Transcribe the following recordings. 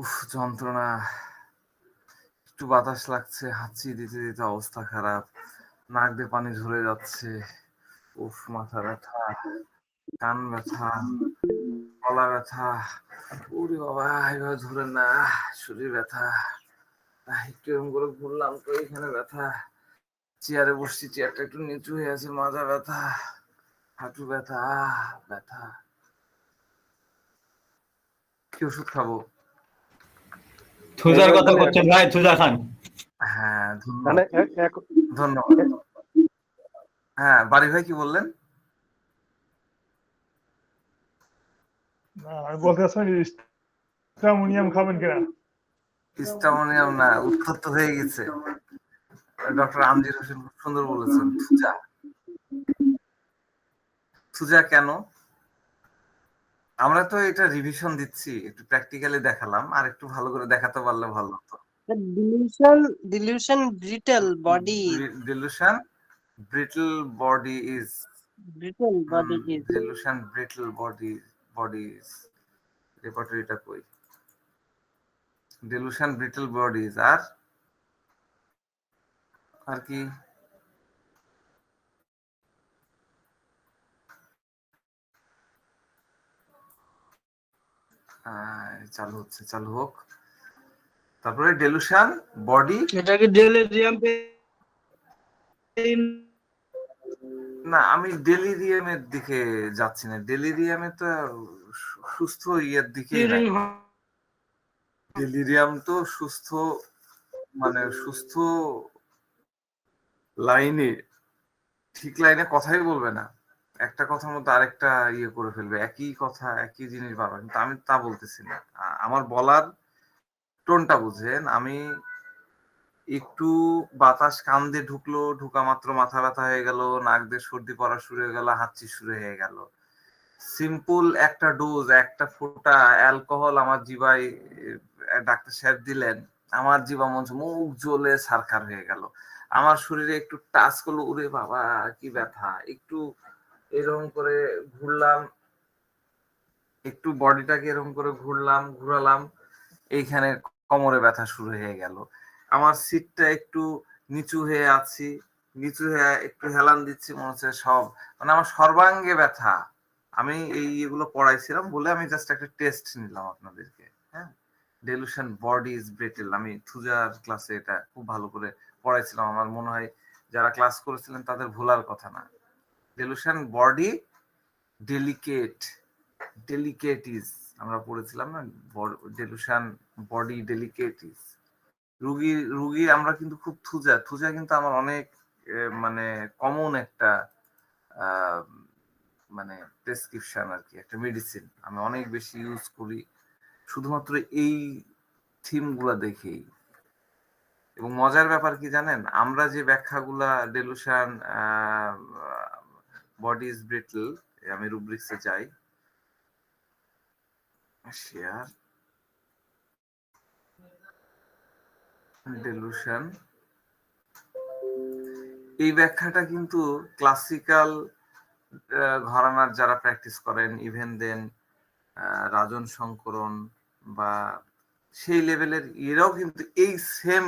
উফ, যন্ত্রণা। একটু বাতাস লাগছে, হাঁচি দিতে দিতে অবস্থা খারাপ, নাক দিয়ে পানি ঝরে যাচ্ছে। উফ, মাথা ব্যথা, কান ব্যথা, গলা ব্যথা। ওরে বাবা, এভাবে ধরে না, শরীর ব্যথা। একটু এরকম করে ঘুরলাম তো এখানে ব্যথা। চেয়ারে বসছি, চেয়ারটা একটু নিচু হয়ে আছে, মাজা ব্যথা, হাঁটু ব্যথা, ব্যথা। কি ওষুধ খাবো? থুজার কথা বলছেন ভাই, থুজা খান। হ্যাঁ, ধন্যবাদ ধন্যবাদ। হ্যাঁ, বাড়ি ভাই কি বললেন? আমি বলতে চাচ্ছি স্টামোনিয়াম খাবেন কিনা? স্টামোনিয়াম না, উত্তর তো হয়ে গেছে। ডক্টর আমজির হোসেন খুব সুন্দর বলেছেন, থুজা। থুজা কেন? আমরা তো এটা রিভিশন দিচ্ছি, একটু প্র্যাকটিক্যালি দেখালাম, আর একটু ভালো করে দেখাতে পারলে ভালো হতো। Delusion brittle body. Delusion brittle body is Brittle body is. delusion brittle body is রেপার্টরিটা কই? delusion brittle bodies আর কি? চালু হচ্ছে, চালু হোক। তারপরে ডেলুশন বডি, এটা কি delirium না আমি ডেলিরিয়ামের দিকে যাচ্ছি না। ডেলিরিয়ামে তো সুস্থ ইয়ের দিকে, ডেলিরিয়াম তো সুস্থ, মানে সুস্থ লাইনে, ঠিক লাইনে কথাই বলবে না, একটা কথার মধ্যে আরেকটা ইয়ে করে ফেলবে, একই কথা একই জিনিস বারবার। কিন্তু আমি তা বলতেছি না, আমার বলার টোনটা বুঝেন। আমি একটু বাতাস কান দিয়ে ঢুকলো, ঢুকা মাত্র মাথা ব্যথা হয়ে গেল, নাক দিয়ে সর্দি পড়া শুরু হয়ে গেল, হাঁচি শুরু হয়ে গেল। সিম্পল একটা ডোজ, একটা ফোঁটা অ্যালকোহল আমার জিভায় ডাক্তার সাহেব দিলেন, আমার জিভা মঞ্চ মুখ জ্বলে সারখার হয়ে গেল। আমার শরীরে একটু টাচ করলো, উরে বাবা কি ব্যথা। একটু এরকম করে ঘুরলাম, একটু বডিটাকে এরকম করে ঘুরালাম, এইখানে কোমরে ব্যথা শুরু হয়ে গেল। আমার সিটটা একটু নিচু হয়ে আছি, নিচু হয়ে একটু হেলান দিচ্ছি, মনে হচ্ছে সব, মানে আমার সর্বাঙ্গে ব্যথা। আমি এগুলো পড়াইছিলাম বলে আমি জাস্ট একটা টেস্ট নিলাম আপনাদেরকে। হ্যাঁ, ডেলুশন বডি ইজ ব্রিটল, আমি থুজার ক্লাসে এটা খুব ভালো করে পড়াইছিলাম। আমার মনে হয় যারা ক্লাস করেছিলেন তাদের ভুলার কথা না। ডেলুশন বডি ডেলিকেটিস আমরা পড়েছিলাম না, ডেলুশন বডি ডেলিকেটিস। রুগী আমরা কিন্তু খুব থুজা কিন্তু আমার অনেক মানে কমন একটা মানে প্রেসক্রিপশন আর কি, একটা মেডিসিন আমি অনেক বেশি ইউজ করি শুধুমাত্র এই থিম গুলা দেখেই। এবং মজার ব্যাপার কি জানেন, আমরা যে ব্যাখ্যাগুলা ডেলুশন বডি ইজ ব্রিটল, আমি রুব্রিক্সে যাই, শেয়ার ডেলুশন, এই ব্যাখ্যাটা কিন্তু ক্লাসিক্যাল ঘরানার যারা প্র্যাকটিস করেন, ইভেন দেন রাজন শঙ্করন বা সেই লেভেলের এরাও কিন্তু এই সেম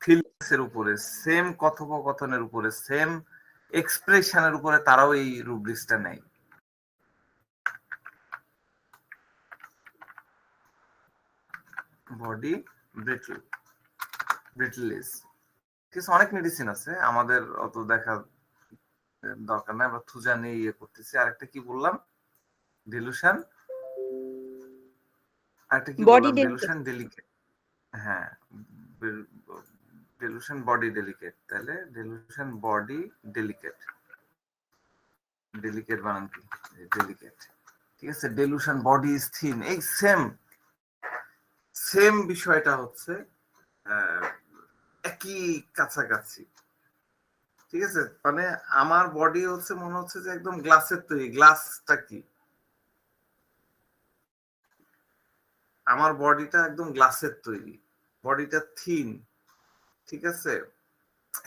ফিলিংসের উপরে, সেম কথোপকথনের উপরে, সেম এক্সপ্রেশনের উপরে তারাও এই রুব্রিক্সটা নেয়। বডি ব্রিটলিস কিছু অনেক মেডিসিন আছে, আমাদের অত দেখা দরকার নাই, আমরা থুজা নিয়ে ইয়ে করতেছি। আরেকটা কি বললাম? ডেলুশন, আরেকটা কি বললাম? Delusion delicate. হ্যাঁ, ডেলুশন বডি ডেলিকেট, তাহলে ডেলুশন বডি ডেলিকেট, ডেলিকেট বানান কি? ডেলিকেট, ঠিক আছে। ডেলুশন বডি ইজ থিন, এই সেম বিষয়টা হচ্ছে একই কাছাকাছি, ঠিক আছে। মানে আমার বডি হচ্ছে মনে হচ্ছে যে একদম গ্লাসের তৈরি। গ্লাসটা কি? আমার বডিটা একদম গ্লাসের তৈরি, বডিটা থিন, ঠিক আছে।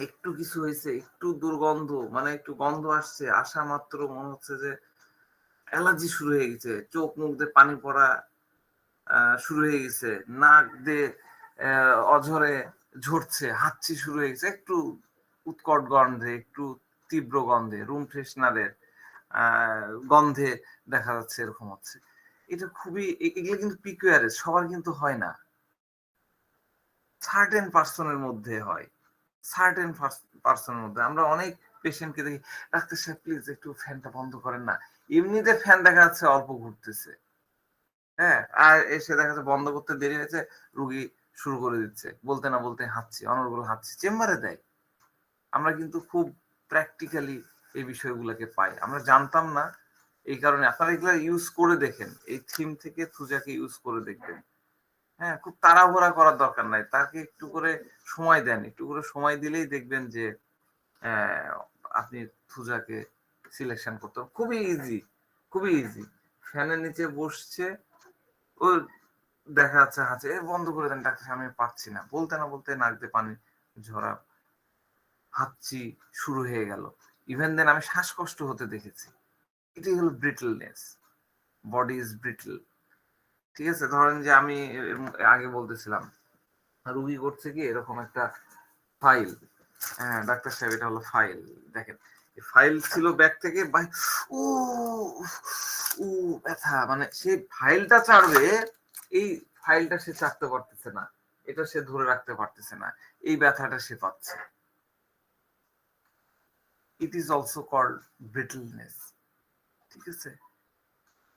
একটু কিছু হয়েছে, একটু দুর্গন্ধ, মানে একটু গন্ধ আসছে, আসা মাত্র মনে হচ্ছে যে অ্যালার্জি শুরু হয়ে গেছে, চোখ মুখ দিয়ে পানি পড়া, শুরু হয়ে গেছে, নাক দিয়ে অঝরে ঝরছে, হাঁচি শুরু হয়ে গেছে, একটু উৎকট গন্ধে, একটু তীব্র গন্ধে, রুম ফ্রেশনারের গন্ধে দেখা যাচ্ছে এরকম হচ্ছে। এটা খুবই এগুলো কিন্তু পিকুয়ারিস, সবার কিন্তু হয় না, সার্টেন পার্সনের মধ্যে হয়, সার্টেন পার্সনের মধ্যে। আমরা অনেক পেশেন্টকে দেখি, ডাক্তার সাহেব প্লিজ একটু ফ্যানটা বন্ধ করেন না, এমনিতে ফ্যান দেখা যাচ্ছে অল্প ঘুরতেছে, হ্যাঁ, আর এসে দেখা যাচ্ছে বন্ধ করতে দেরি হয়েছে, রুগী শুরু করে দিচ্ছে, বলতে না বলতে হাঁচছি, অনর্গল হাঁচছি, চেম্বারে দেয়। আমরা কিন্তু খুব প্র্যাকটিক্যালি এই বিষয়গুলোকে পাই, আমরা জানতাম না। এই কারণে আপনারা এগুলো ইউজ করে দেখেন, এই থিম থেকে থুজাকে ইউজ করে দেখবেন। হ্যাঁ, খুব তাড়াহুড়া করার দরকার নাই, তাকে একটু করে সময় দেন, একটু করে সময় দিলেই দেখবেন যে আপনি থুজাকে সিলেকশন করতে খুবই ইজি, খুবই ইজি। ফ্যানের নিচে বসছে, ও দেখা যাচ্ছে হাঁচে, বন্ধ করে দেন ডাক্তার, আমি পারছি না, বলতে না বলতে নাক দিয়ে পানি ঝরা, হাঁচি শুরু হয়ে গেল। ইভেন দেন আমি শ্বাসকষ্ট হতে দেখেছি। এটাই হলো ব্রিটলনেস, বডি ইজ ব্রিটল। ঠিক আছে, ধরেন যে আমি আগে বলতেছিলাম, রুগী করছে কি এরকম একটা ফাইল, হ্যাঁ ডাক্তার সাহেব এটা হলো ফাইল, দেখেন ফাইল ছিল ব্যাগ থেকে, ও ও ব্যথা, মানে সে ফাইলটা চাড়বে, এই ফাইলটা সে চাপতে পারতেছে না, এটা সে ধরে রাখতে পারতেছে না, এই ব্যথাটা সে পাচ্ছে। It is also called brittleness. ঠিক আছে,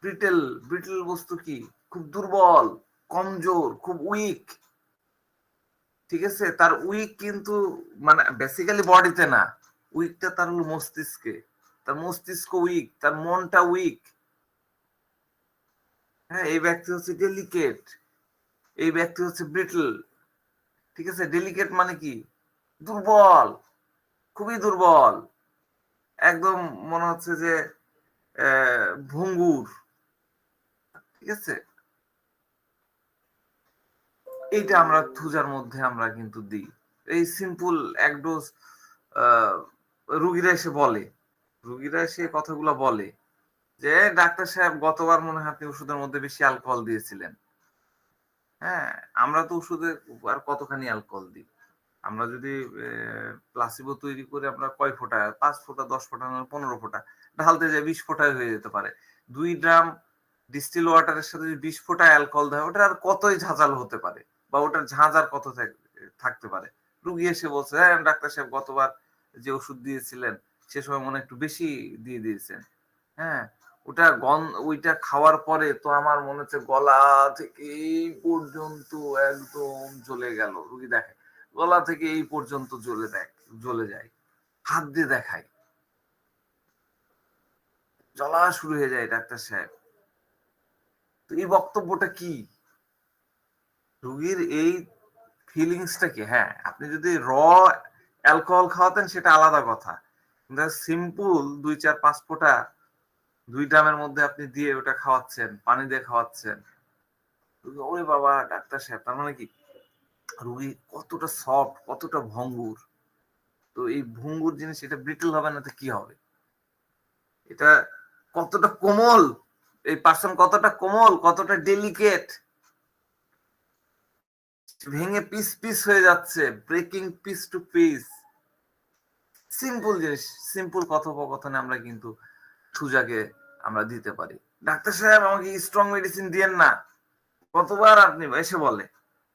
ব্রিটেল, ব্রিটেল বস্তু কি, খুব দুর্বল, কমজোর, খুব উইক। ঠিক আছে, তার উইক কিন্তু মানে বেসিক্যালি বডিতে না, উইকটা তার হলো মস্তিষ্কে, তার মস্তিষ্ক উইক, তার মনটা উইক। হ্যাঁ, এই ব্যক্তি হচ্ছে ডেলিকেট, এই ব্যক্তি হচ্ছে ব্রিটল। ঠিক আছে, ডেলিকেট মানে কি, দুর্বল, খুবই দুর্বল, একদম মনে হচ্ছে যে ভঙ্গুর। ঠিক আছে, এইটা আমরা থুজার মধ্যে আমরা কিন্তু দিই, এই সিম্পল এক ডোজ। রুগীরা এসে বলে, রুগীরা এসে কথাগুলো বলে যে ডাক্তার সাহেব গতবার মনে হয় আপনি ওষুধের মধ্যে বেশি অ্যালকোহল দিয়েছিলেন। হ্যাঁ, আমরা তো ওষুধে আর কতখানি অ্যালকোহল দিই, আমরা যদি প্লাসিবো তৈরি করে আমরা কয় ফোঁটা, 5 ফোঁটা, 10 ফোঁটা, 15 ফোঁটা ঢালতে যায়, 20 ফোঁটায় হয়ে যেতে পারে। 2 ড্রাম ডিস্টিল ওয়াটারের সাথে যদি 20 ফোঁটা অ্যালকোহল দেয়, ওটা আর কতই ঝাঁঝাল হতে পারে, বা ওটার ঝাঁঝ আর কত থাকতে পারে। রুগী এসে বলছে, হ্যাঁ ডাক্তার সাহেব গতবার যে ওষুধ দিয়েছিলেন সে সময় মনে একটু বেশি দিয়ে দিয়েছেন। হ্যাঁ, ওইটা খাওয়ার পরে তো আমার মনে হচ্ছে গলা থেকে এই পর্যন্ত একদম জ্বলে গেল। রুগী দেখে গলা থেকে এই পর্যন্ত জ্বলে যায়, হাত দিয়ে দেখায়, জ্বলা শুরু হয়ে যায় ডাক্তার সাহেব। তো এই বক্তব্যটা কি, রুগীর এই ফিলিংসটা কি? হ্যাঁ, আপনি যদি অ্যালকোহল খাওয়াতেন সেটা আলাদা কথা, কিন্তু সিম্পল 2, 4, 5 ফোঁটা 2 ড্রামের মধ্যে আপনি দিয়ে ওটা খাওয়াচ্ছেন, পানি দিয়ে খাওয়াচ্ছেন, ওরে বাবা ডাক্তার সাহেব, তার মানে কি রুগী কতটা সফট, কতটা ভঙ্গুর। তো এই ভঙ্গুর জিনিস, এটা ব্রিটল হবে না তো কি হবে, এটা কতটা কোমল, এই পার্সন কতটা কোমল, কতটা ডেলিকেট, ভেঙে পিস পিস হয়ে যাচ্ছে, breaking piece to piece. Simple জিনিস, সিম্পল কথোপকথনে আমরা কিন্তু সুজাকে আমরা দিতে পারি। ডাক্তার সাহেব আমাকে স্ট্রং মেডিসিন দিয়েন না, কতবার আপনি এসে বলে।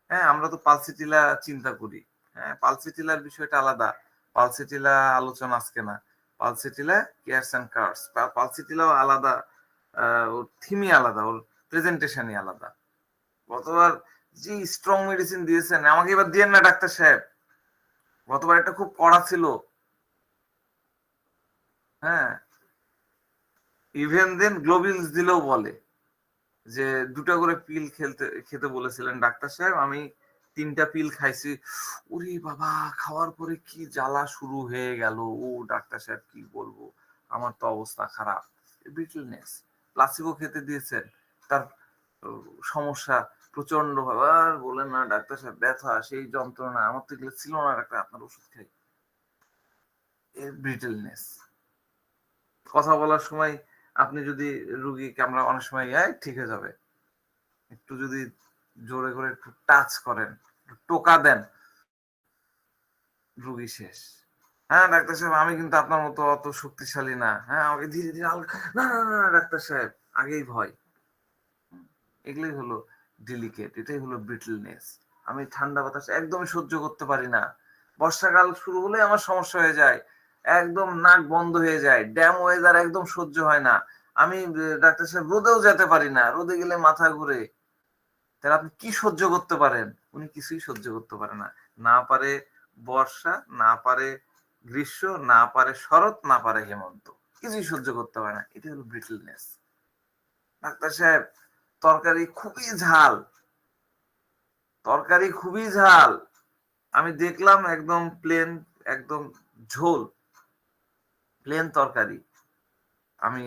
হ্যাঁ, আমরা তো পালসিটিলা চিন্তা করি, হ্যাঁ পালসিটিলার বিষয়টা আলাদা, পালসিটিলা আলোচনা আজকে না, পালসিটিলা কেয়ারস এন্ড কার্স, পালসিটিলাও আলাদা, ওর থিমই আলাদা, ওর প্রেজেন্টেশনই আলাদা। গতবার যে স্ট্রং মেডিসিন দিয়েছেন, আমাকে এবার দিয়েন না ডাক্তার সাহেব, গতবার এটা খুব কড়া ছিল। হ্যাঁ, ইভেন দেন গ্লোবিলস দিলেও বলে যে 2টা করে পিল খেতে বলেছিলেন ডাক্তার সাহেব, আমি 3টা পিল খাইছি, ওরে বাবা খাওয়ার পরে কি জ্বালা শুরু হয়ে গেল, ও ডাক্তার সাহেব কি বলবো, আমার তো অবস্থা খারাপ। ব্রিটলনেস। প্লাসিবো খেতে দিয়েছেন, তার সমস্যা প্রচন্ড ভাবে, আর বলেন না ডাক্তার সাহেব, ব্যথা সেই যন্ত্রণা, আমার তো এগুলো ছিল না ডাক্তার, আপনার ওষুধ খাই। ব্রিটলনেস। কথা বলার সময় আপনি যদি রুগীকে, আমরা অনেক সময় ঠিক হয়ে যাবে, একটু যদি জোরে করে একটু টাচ করেন, টোকা দেন, রুগী শেষ। হ্যাঁ ডাক্তার সাহেব, আমি কিন্তু আপনার মতো অত শক্তিশালী না, হ্যাঁ আমাকে ধীরে ধীরে হালকা, না না না না, ডাক্তার সাহেব আগেই ভয়। এগুলোই হলো ডেলিকেট, এটাই হলো ব্রিটলনেস। আমি ঠান্ডা বাতাস একদমই সহ্য করতে পারি না। বর্ষাকাল শুরু হলে আমার সমস্যা হয়ে যায়, একদম নাক বন্ধ হয়ে যায়, ড্যাম ওয়েদার একদম সহ্য হয় না। আমি ডাক্তার সাহেব রোদেও যেতে পারি না, রোদে গেলে মাথা ঘুরে। তাহলে আপনি কি সহ্য করতে পারেন? উনি কিছুই সহ্য করতে পারে না। না পারে বর্ষা, না পারে গ্রীষ্ম, না পারে শরৎ, না পারে হেমন্ত, কিছুই সহ্য করতে পারে না। এটা হলো ব্রিটলনেস। ডাক্তার সাহেব তরকারি খুবই ঝাল, তরকারি খুবই ঝাল, আমি দেখলাম একদম প্লেন, একদম ঝোল, প্লেন তরকারি আমি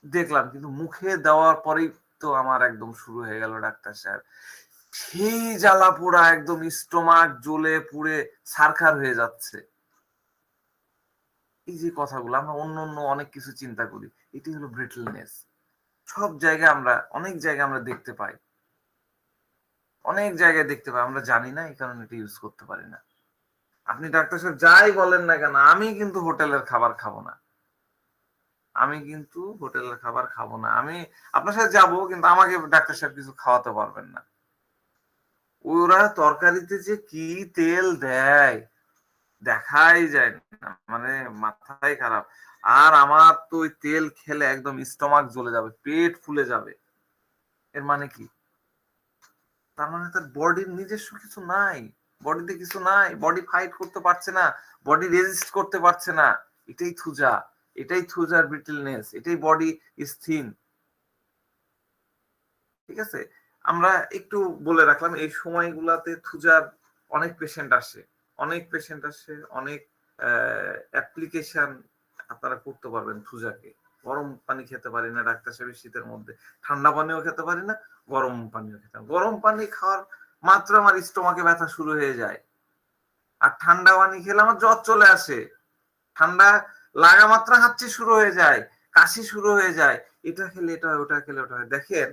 দেখলাম, কিন্তু মুখে দেওয়ার পরেই তো আমার একদম শুরু হয়ে গেল ডাক্তার সাহেব, সেই জ্বালা পোড়া, একদম স্টোমাক জ্বলে পুড়ে ছারখার হয়ে যাচ্ছে। এই যে কথাগুলো আমরা অন্য অন্য অনেক কিছু চিন্তা করি, এটি হলো ব্রিটলনেস। সব জায়গায় আমরা, অনেক জায়গায় আমরা দেখতে পাই, অনেক জায়গায় দেখতে পাই, আমরা জানি না, এই কারণে এটা ইউজ করতে পারি না। আপনি ডাক্তার সাহেব যাই বলেন না কেন, আমি কিন্তু হোটেলের খাবার খাবো না, আমি কিন্তু হোটেলের খাবার খাবো না। আমি আপনার সাথে যাবো, কিন্তু আমাকে ডাক্তার সাহেব কিছু খাওয়াতে পারবেন না। ওরা তরকারিতে যে কি তেল দেয় দেখাই যায় না, মানে মাথায় খারাপ। আর আমার তো ওই তেল খেলে একদম স্টমাক জ্বলে যাবে, পেট ফুলে যাবে। এর মানে কি? তার মানে তার বডির নিজস্ব কিছু নাই, বডিতে কিছু নাই, বডি ফাইট করতে পারছে না, বডি রেজিস্ট করতে পারছে না। এটাই থুজা, এটাই থুজার ব্রিটলনেস, এটাই বডি ইজ থিন। ঠিক আছে, আমরা একটু বলে রাখলাম, এই সময়গুলাতে থুজার অনেক পেশেন্ট আসে, অনেক পেশেন্ট আসে, অনেক অ্যাপ্লিকেশন আপনারা করতে পারবেন থুজাকে। গরম পানি খেতে পারি না ডাক্তার সাহেব শীতের মধ্যে, ঠান্ডা পানিও খেতে পারি না, গরম পানিও খেতে, গরম পানি খাওয়ার মাত্র আমার স্টোমাকে ব্যথা শুরু হয়ে যায়, আর ঠান্ডা পানি খেলে আমার জ্বর চলে আসে, ঠান্ডা লাগা মাত্র হাঁচি শুরু হয়ে যায়, কাশি শুরু হয়ে যায়, এটা খেলে এটা হয়, ওটা খেলে ওটা হয়। দেখেন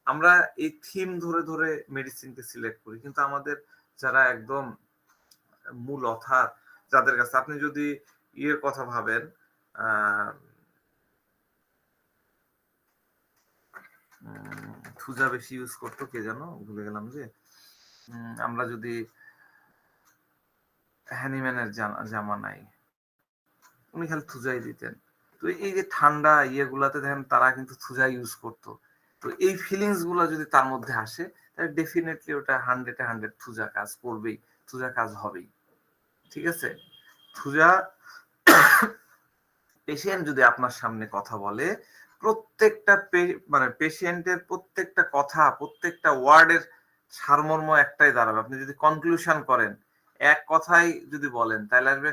আমরা এই থিম ধরে ধরে মেডিসিনকে সিলেক্ট করি, কিন্তু আমাদের যারা একদম মূল অথার, যাদের কাছে আপনি যদি ইয়ের কথা ভাবেন, থুজা বেশি ইউজ করতো কে যেন, ভুলে গেলাম যে, আমরা যদি হ্যানিম্যানের জামানায় উনি খালি থুজাই দিতেন। তো এই যে ঠান্ডা ইয়েগুলাতে দেখেন তারা কিন্তু থুজা ইউজ করতো। তো এই ফিলিংস গুলো যদি তার মধ্যে আসে, তাহলে ডেফিনেটলি ওটা 100-100 থুজা কাজ করবেই, থুজা কাজ হবেই। ঠিক আছে, থুজা পেশেন্ট যদি আপনার সামনে কথা বলে, প্রত্যেকটা মানে পেশেন্টের প্রত্যেকটা কথা, প্রত্যেকটা ওয়ার্ডের সারমর্ম একটাই দাঁড়াবে। আপনি যদি কনক্লুশন করেন, এক কথাই যদি বলেন, তাহলে আসবে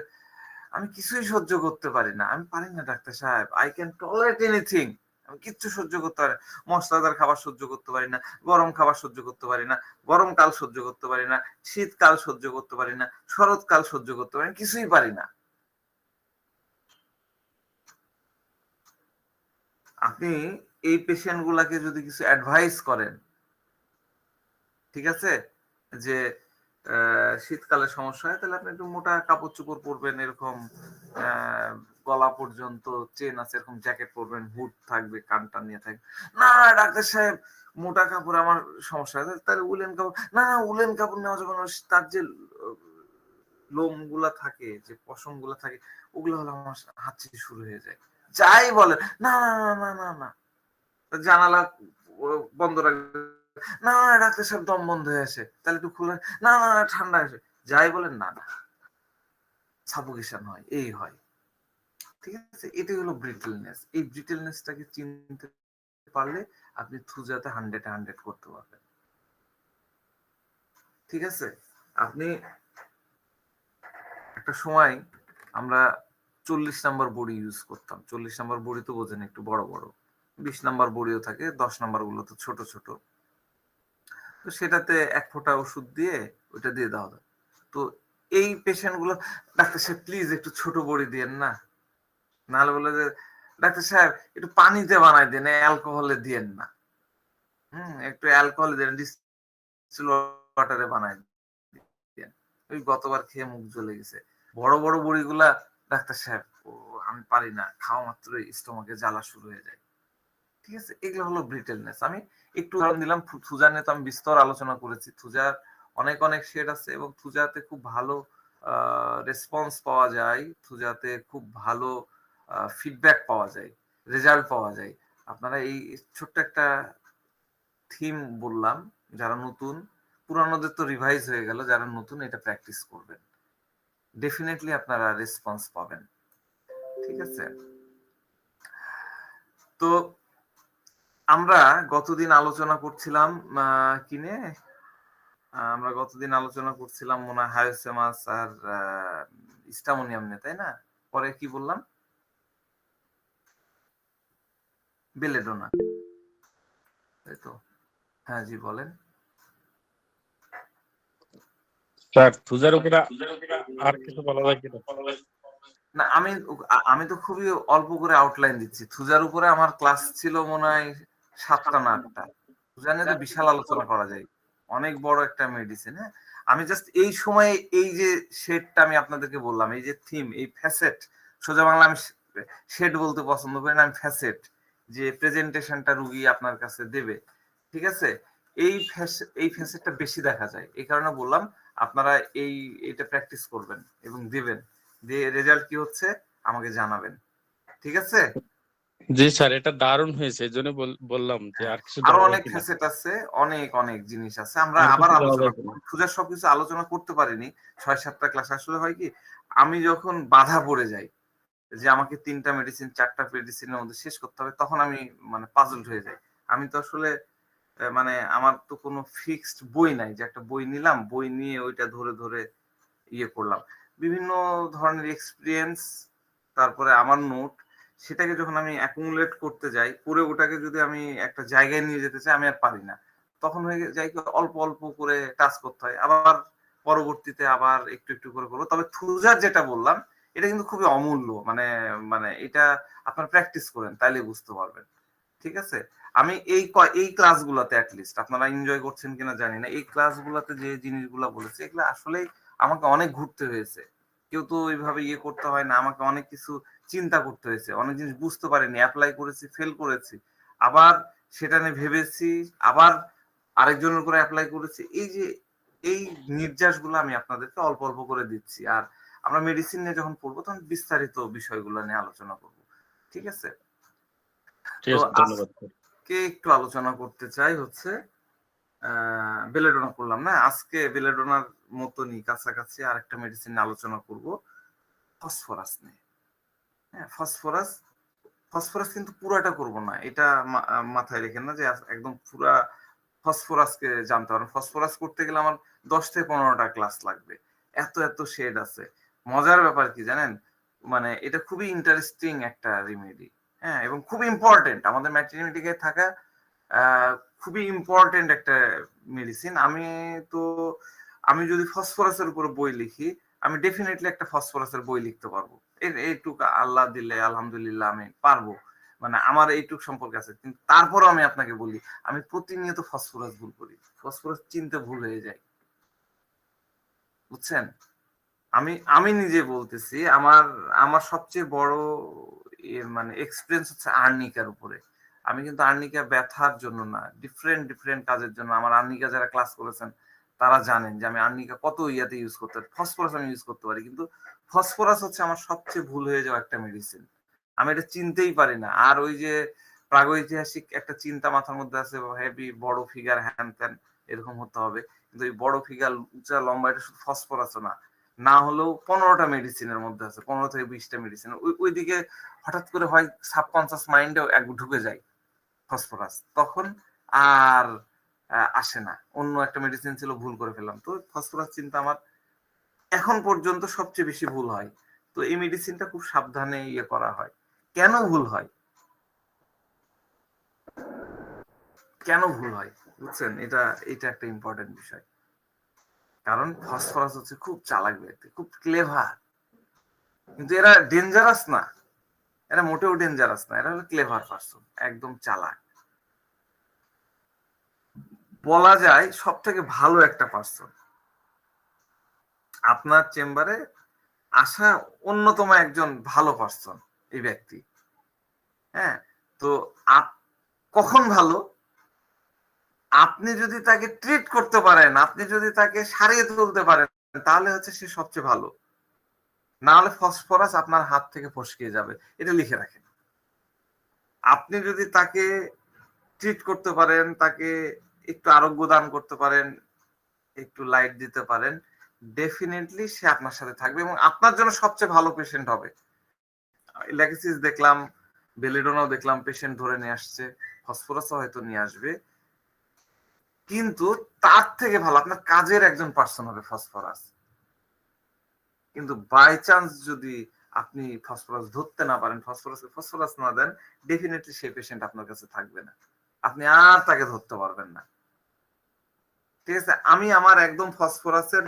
আমি কিছুই সহ্য করতে পারি না, আমি পারি না ডাক্তার সাহেব, আই ক্যান টলারেট এনিথিং, আমি কিচ্ছু সহ্য করতে পারি না, মশলাদার খাবার সহ্য করতে পারি না, গরম খাবার সহ্য করতে পারি না, গরমকাল সহ্য করতে পারি না, শীতকাল সহ্য করতে পারি না, শরৎকাল সহ্য করতে পারি না, কিছুই পারি না। আপনি এই পেশেন্ট গুলাকে যদি কিছু অ্যাডভাইস করেন, ঠিক আছে, যে শীতকালে সমস্যা হয়, তাহলে আপনি একটু মোটা কাপড় চোপড় পরবেন, এরকম গলা পর্যন্ত চেন আছে এরকম জ্যাকেট পরবেন, হুড থাকবে, কানটা নিয়ে থাকবে। না ডাক্তার সাহেব মোটা কাপড় আমার সমস্যা হয়, তাহলে উলেন কাপড়, না না উলেন কাপড় নেওয়া যাবে না, তার যে লোম গুলা থাকে, যে পশম গুলা থাকে, ওগুলো হলে আমার হাঁচি শুরু হয়ে যায়। যাই বলে, না না না না না না, জানালা বন্ধ রাখবে, না না ডাক্তার সাহেব দম বন্ধ হয়ে আসে, তাহলে একটু খুলে, না না না ঠান্ডা আসে, যাই বলেন না না, সাফোকেশন হয়, এই হয়। ঠিক আছে, এটাই হলো ব্রিটলনেস। এই ব্রিটলনেসটাকে চিনতে পারলে আপনি থুজাতে 100-100 করতে পারবেন। ঠিক আছে, আপনি একটা সময় আমরা 40 নাম্বার বড়ি ইউজ করতাম, 40 নাম্বার বড়ি তো বোঝেন, একটু বড় বড়, 20 নাম্বার বড়িও থাকে, 10 নাম্বার গুলো তো ছোট ছোট। তো সেটাতে এক ফোঁটা ওষুধ দিয়ে ওইটা দিয়ে দেওয়া হয়। তো এই পেশেন্ট গুলো, ডাক্তার সাহেব প্লিজ একটু ছোট বড়ি দিয়েন না, নাহলে বলে যে ডাক্তার সাহেব একটু পানিতে বানাই দেন, অ্যালকোহলে দিয়েন না। একটু অ্যালকোহল দেন, ডিস্টিল ওয়াটারে বানায় দেন। ওই গতবার খেয়ে মুখ জ্বলে গেছে। বড় বড় বড়িগুলা ডাক্তার সাহেব আমি পারি না, খাওয়া মাত্রই স্টোমাকে জ্বালা শুরু হয়ে যায়। ঠিক আছে, এগুলো হলো ব্রিটেলনেস। আমি একটু উদাহরণ দিলাম। থুজা নিয়ে তো আমি বিস্তর আলোচনা করেছি। থুজার অনেক অনেক শেড আছে এবং থুজাতে খুব ভালো রেসপন্স পাওয়া যায়, থুজাতে খুব ভালো ফিডব্যাক পাওয়া যায়, রেজাল্ট পাওয়া যায়। আপনারা এই ছোট্ট একটা থিম বললাম, যারা নতুন, পুরানোদের তো রিভাইজ হয়ে গেল, যারা নতুন এটা প্র্যাকটিস করবেন, ডেফিনেটলি আপনারা রেসপন্স পাবেন। ঠিক আছে, তো আমরা গতদিন আলোচনা করছিলাম কিনে আমরা গতদিন আলোচনা করছিলাম মনে হয় হায়োসেমাস আর স্টামোনিয়াম নিয়ে, তাই না? পরে কি বললাম? বেলেডোনা, তাই তো? হ্যাঁ জি বলেন। স্যার থুজার উপরে আর কিছু বলা যায় কিনা? না আমি তো খুবই অল্প করে আউটলাইন দিচ্ছি। থুজার উপরে আমার ক্লাস ছিল মনে হয় 7টা না 8টা। থুজা নিয়ে তো বিশাল আলোচনা করা যায়, অনেক বড় একটা মেডিসিন। হ্যাঁ, আমি জাস্ট এই সময়ে এই যে শেডটা আমি আপনাদেরকে বললাম, এই যে থিম, এই ফ্যাসেট, সোজা বাংলা আমি শেড বলতে পছন্দ করি না, আমি ফ্যাসেট, যে প্রেজেন্টেশনটা রুগী আপনার কাছে দেবে। ঠিক আছে, এই ফ্যাসেটটা বেশি দেখা যায়, এই কারণে বললাম আপনারা এইটা প্র্যাকটিস করবেন এবং দিবেন, দিয়ে রেজাল্ট কি হচ্ছে আমাকে জানাবেন। ঠিক আছে, জি স্যার, এটা দারুণ হয়েছে, এই জন্য বললাম যে আর কিছু আরো দেওয়া যায় অনেক কিনা, ফ্যাসেট আছে, অনেক অনেক জিনিস আছে, আমরা আর আবার কিছু দেওয়া আলোচনা যায় কিনা। করব। খুঁজার সবকিছু আলোচনা করতে পারিনি, 6-7টা ক্লাস। আসলে হয় কি, আমি যখন বাধা পড়ে যাই যে আমাকে 3টা মেডিসিন 4টা মেডিসিনের মধ্যে শেষ করতে হবে, তখন আমি মানে পাজলড হয়ে যাই। আমি তো আসলে মানে আমার তো কোনো ফিক্সড বই নাই যে একটা বই নিলাম, বই নিয়ে ওইটা ধরে ধরে ইয়ে করলাম। বিভিন্ন ধরনের এক্সপিরিয়েন্স, তারপরে আমার নোট, সেটাকে যখন আমি অ্যাকুমুলেট করতে যাই, করে ওটাকে যদি আমি একটা জায়গায় নিয়ে যেতে চাই, আমি আর পারি না। তখন হয়ে যায় কি, অল্প অল্প করে টাচ করতে হয়, আবার পরবর্তীতে আবার একটু একটু করে করবো। তবে থুজার যেটা বললাম, এটা কিন্তু খুবই অমূল্য, মানে মানে এটা আপনার প্র্যাকটিস করেন তাইলে বুঝতে পারবেন। ঠিক আছে, আমি এই ক্লাসগুলোতে অ্যাটলিস্ট আপনারা এনজয় করছেন কিনা জানি না, এই ক্লাসগুলোতে যে জিনিসগুলো বলেছে এগুলো আসলেই আমাকে অনেক ঘুরতে হয়েছে। কেউ তো ওইভাবে ইয়ে করতে হয় না, আমাকে অনেক কিছু চিন্তা করতে হয়েছে, অনেক জিনিস বুঝতে পারিনি, অ্যাপ্লাই করেছি, ফেল করেছি, আবার সেটা নিয়ে ভেবেছি, আবার আরেকজনের উপরে অ্যাপ্লাই করেছি। এই যে এই নির্যাসগুলো আমি আপনাদেরকে অল্প অল্প করে দিচ্ছি। আর আমরা মেডিসিন নিয়ে যখন পড়বো তখন বিস্তারিত বিষয়গুলো নিয়ে আলোচনা করব। ঠিক আছে, ঠিক তো আছে, ধন্যবাদ স্যার। আজকে একটু আলোচনা করতে চাই হচ্ছে বেলেডোনা করলাম না, আজকে বেলেডোনার মতনই কাছাকাছি আরেকটা মেডিসিন আলোচনা করব, ফসফরাস নিয়ে। হ্যাঁ, ফসফরাস। ফসফরাস কিন্তু পুরাটা করব না, এটা মাথায় রেখেন না যে একদম পুরা ফসফরাসকে জানতে পারবেন। ফসফরাস করতে গেলে আমার 10 থেকে 15টা ক্লাস লাগবে, এত এত শেড আছে। মজার ব্যাপার কি জানেন, মানে এটা খুবই ইন্টারেস্টিং একটা রেমেডি। হ্যাঁ, এবং খুব ইম্পর্টেন্ট আমাদের ম্যাট্রিনিটিকে থাকা খুবই ইম্পর্টেন্ট একটা মেডিসিন। তো আমি যদি ফসফরাসের উপর বই লিখি, আমি ডেফিনেটলি একটা ফসফরাসের বই লিখতে পারবো। এইটুকু আল্লাহ দিলে আলহামদুলিল্লাহ আমি পারবো, মানে আমার এইটুক সম্পর্কে আছে। কিন্তু তারপরও আমি আপনাকে বলি, আমি প্রতিনিয়ত ফসফরাস ভুল করি, ফসফরাস চিনতে ভুল হয়ে যায়, বুঝছেন? আমি আমি নিজে বলতেছি, আমার আমার সবচেয়ে বড় মানে এক্সপিরিয়েন্স হচ্ছে আর্নিকার উপরে। আমি কিন্তু আর্নিকা ব্যথার জন্য না, ডিফারেন্ট ডিফারেন্ট কাজের জন্য। আমার আর্নিকা যারা ক্লাস করেছেন তারা জানেন যে আমি আর্নিকা কত ইয়াতে ইউজ করতে পারি, ফসফরাস আমি ইউজ করতে পারি, কিন্তু ফসফরাস হচ্ছে আমার সবচেয়ে ভুল হয়ে যাওয়া একটা মেডিসিন। আমি এটা চিনতেই পারি না। আর ওই যে প্রাগৈতিহাসিক একটা চিন্তা মাথার মধ্যে আছে, হেভি বড় ফিগার, হ্যান ত্যান এরকম হতে হবে। কিন্তু এই বড় ফিগার, উঁচা লম্বা, এটা শুধু ফসফরাস না, না হলেও 15টা মেডিসিনের মধ্যে আছে, 15 থেকে 20টা মেডিসিন। ওইদিকে হঠাৎ করে হয় সাবকনসিয়াস মাইন্ডেও এক ঢুকে যায় ফসফরাস, তখন আর আসে না। অন্য একটা মেডিসিন ছিল, ভুল করে ফেললাম। তো ফসফরাস চিন্তা আমার এখন পর্যন্ত সবচেয়ে বেশি ভুল হয়। তো এই মেডিসিনটা খুব সাবধানে ইয়ে করা হয়। কেন ভুল হয়, কেন ভুল হয় বুঝছেন? এটা একটা ইম্পর্টেন্ট বিষয়। কারণ ফসফরাস হচ্ছে খুব চালাক ব্যক্তি, খুব ক্লেভার, কিন্তু এরা ডেঞ্জারাস না, এরা মোটেও ডেঞ্জারাস না, এরা হলো ক্লেভার পারসন, একদম চালাক। বলা যায় সব থেকে ভালো একটা পার্সন আপনার চেম্বারে আসা, অন্যতম একজন ভালো পার্সন এই ব্যক্তি। হ্যাঁ, তো কখন ভালো? আপনি যদি তাকে ট্রিট করতে পারেন, আপনি যদি তাকে সারিয়ে তুলতে পারেন, তাহলে হচ্ছে সে সবচেয়ে ভালো। না হলে ফসফরাস আপনার হাত থেকে ফসকে যাবে, এটা লিখে রাখেন। আপনি যদি তাকে ট্রিট করতে পারেন, তাকে একটু আরোগ্য দান করতে পারেন, একটু লাইট দিতে পারেন, ডেফিনেটলি সে আপনার সাথে থাকবে এবং আপনার জন্য সবচেয়ে ভালো পেশেন্ট হবে। লেগেসিস দেখলাম, বেলিডোনাও দেখলাম পেশেন্ট ধরে নিয়ে আসছে, ফসফরাসও হয়তো নিয়ে আসবে, কিন্তু তার থেকে ভালো আপনার কাজের একজন পার্সন হবে ফসফরাস। কিন্তু বাই চান্স যদি আপনি ফসফরাস ধরতে না পারেন, ফসফরাস না দেন, ডেফিনেটলি সেই পেশেন্ট আপনার কাছে থাকবে না, আপনি আর তাকে ধরতে পারবেন না। ঠিক আছে, আমি আমার একদম ফসফরাসের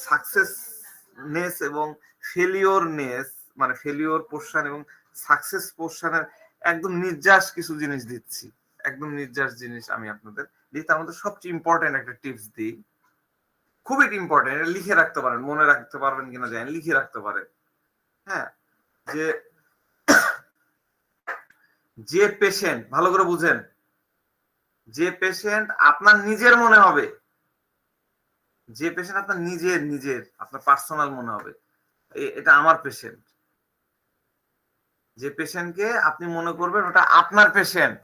সাকসেসনেস এবং ফেলিওরনেস, মানে ফেলিওর পোর্শন এবং সাকসেস পোর্শনের একদম নির্যাস কিছু জিনিস দিচ্ছি, একদম নির্যাস জিনিস আমি আপনাদের দিই। তার মধ্যে সবচেয়ে ইম্পর্টেন্ট একটা টিপস দিই, খুবই ইম্পর্টেন্ট, এটা লিখে রাখতে পারেন, মনে রাখতে পারবেন কিনা জানেন, লিখে রাখতে পারেন। হ্যাঁ, যে পেশেন্ট, ভালো করে বুঝেন, যে পেশেন্ট আপনার নিজের মনে হবে, যে পেশেন্ট আপনার নিজের আপনার পার্সোনাল মনে হবে, এটা আমার পেশেন্ট, যে পেশেন্টকে আপনি মনে করবেন ওটা আপনার পেশেন্ট,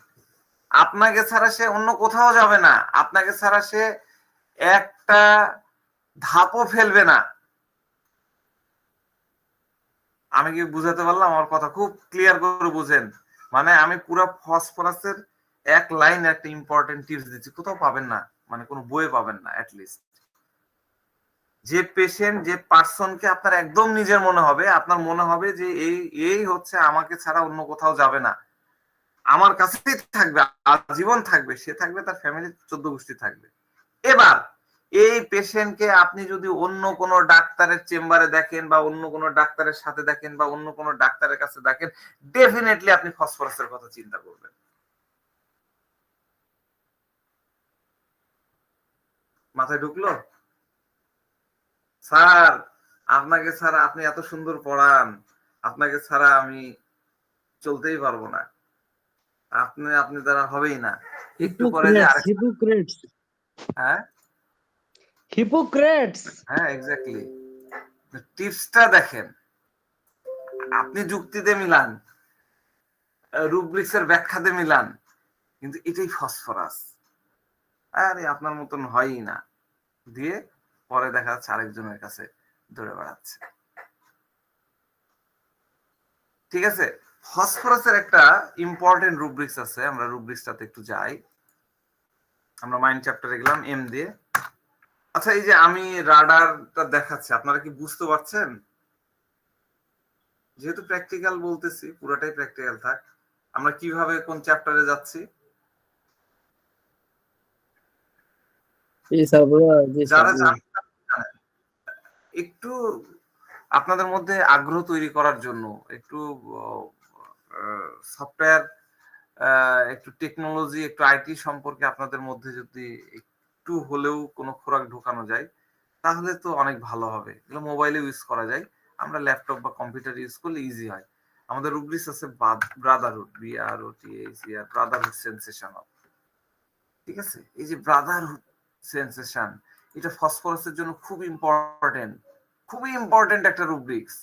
আপনাকে ছাড়া সে অন্য কোথাও যাবে না, আপনাকে ছাড়া সে একটা ধাপও ফেলবে না। আমি কি বুঝাতে পারলাম? আমার কথা খুব ক্লিয়ার করে বুঝেন। মানে আমি পুরো ফসফরাসের এক লাইন একটা ইম্পর্টেন্ট টিপস দিচ্ছি, কোথাও পাবেন না, মানে কোনো বইয়ে পাবেন না। অ্যাটলিস্ট যে পেশেন্ট, যে পার্সনকে আপনার একদম নিজের মনে হবে, আপনার মনে হবে যে এই হচ্ছে আমাকে ছাড়া অন্য কোথাও যাবে না, আমার কাছেই থাকবে, আজীবন থাকবে, সে থাকবে, তার ফ্যামিলি 14 গোষ্ঠী থাকবে। এবার এই পেশেন্টকে আপনি যদি অন্য কোনো ডাক্তারের চেম্বারে দেখেন বা অন্য কোনো ডাক্তারের সাথে দেখেন বা অন্য কোনো ডাক্তারের কাছে দেখেন, ডেফিনেটলি আপনি ফসফরাসের কথা চিন্তা করবেন। মাথায় ঢুকলো? স্যার, আপনাকে ছাড়া, আপনি এত সুন্দর পড়ান, আপনাকে ছাড়া আমি চলতেই পারবো না, আপনি দ্বারা হবেই না। একটু পরে যে আরেক, হিপোক্রেটস হ্যাঁ হিপোক্রেটস হ্যাঁ এক্স্যাক্টলি, টিপসটা দেখেন, আপনি যুক্তিতে মিলান, রুব্রিক্সের ব্যাখ্যাতে মিলান, কিন্তু এটাই ফসফরাস, আরে আপনার মতন হয়ই না, দিয়ে পরে দেখা যাচ্ছে আরেকজনের কাছে দৌড়ে বেড়াচ্ছে। ঠিক আছে, ফসফরাসের একটা ইম্পর্টেন্ট রুব্রিক্স আছে, আমরা রুব্রিক্সটাতে একটু যাই। আমরা মাইন্ড চ্যাপ্টারে গেলাম এম দিয়ে। আচ্ছা, এই যে আমি রাডারটা দেখাচ্ছি, আপনারা কি বুঝতে পারছেন? যেহেতু প্র্যাকটিক্যাল বলতেছি, পুরোটাই প্র্যাকটিক্যাল থাক, আমরা কিভাবে কোন চ্যাপ্টারে যাচ্ছি? যারা জানেন একটু আপনাদের মধ্যে আগ্রহ তৈরি করার জন্য, একটু সফটওয়্যার, একটু টেকনোলজি, একটু আইটি সম্পর্কে আপনাদের মধ্যে যদি একটু হলেও কোনো খোরাক ঢোকানো যায়, তাহলে তো অনেক ভালো হবে। এগুলো মোবাইলে ইউজ করা যায়, আমরা ল্যাপটপ বা কম্পিউটার ইউজ করলে ইজি হয়। আমাদের রুব্রিক্স আছে ব্রাদারহুড, BROTHER, ব্রাদারহুড সেন্সেশন। ঠিক আছে, এই যে ব্রাদারহুড সেন্সেশন, এটা ফসফরাসের জন্য খুব ইম্পর্টেন্ট, খুবই ইম্পর্টেন্ট একটা রুব্রিক্স।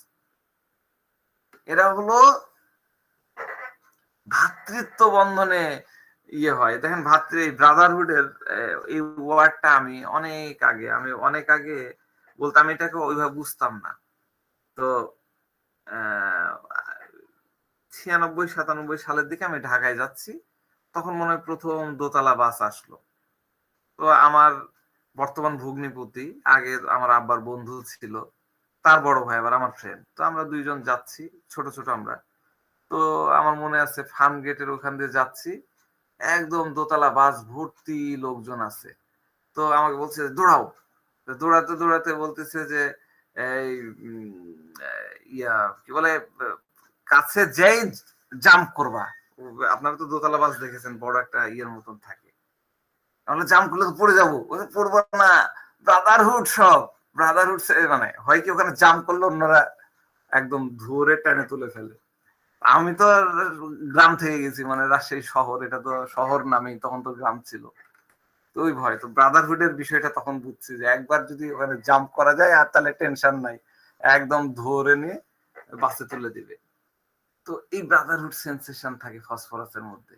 এরা হলো ভ্রাতৃত্ব বন্ধনে ইয়ে হয়, দেখেন ব্রাদারহুডের এই ওয়ার্ডটা আমি অনেক আগে বলতাম, আমি এটাকে ওইভাবে বুঝতাম না। তো 96-97 সালের দিকে আমি ঢাকায় যাচ্ছি, তখন মনে হয় প্রথম দোতলা বাস আসলো। তো আমার বর্তমান ভগ্নিপতি, আগে আমার আব্বার বন্ধু ছিল, তার বড় ভাই আবার আমার ফ্রেন্ড, তো আমরা দুইজন যাচ্ছি, ছোট ছোট আমরা। তো আমার মনে আছে ফার্ম গেটের ওখান দিয়ে যাচ্ছি, একদম দোতলা বাস ভর্তি লোকজন আছে। তো আমাকে বলছে দৌড়াও, দৌড়াতে দৌড়াতে বলতেছে যে এই ইয়া কি বলে, কাছে যেই জাম্প করবা। আপনারা তো দোতলা বাস দেখেছেন, বড় একটা ইয়ের মতন থাকে, আমরা জাম্প করলে তো পড়ে যাবো, পড়বো না, ব্রাদারহুড সব ব্রাদারহুড, মানে হয় কি ওখানে জাম্প করলে অন্যরা একদম ধরে টেনে তুলে ফেলে। আমি তো আর গ্রাম থেকে গেছি, মানে রাজশাহী শহর, এটা তো শহর নামে, তখন তো গ্রাম ছিল, তো ওই ভয়। তো ব্রাদারহুডের বিষয়টা তখন বুঝছি যে একবার যদি ওখানে জাম্প করা যায় আর তাহলে টেনশন নাই, একদম ধরে নিয়ে বাসে তুলে দিবে। তো এই ব্রাদারহুড সেন্সেশন থাকে ফসফরাসের মধ্যে।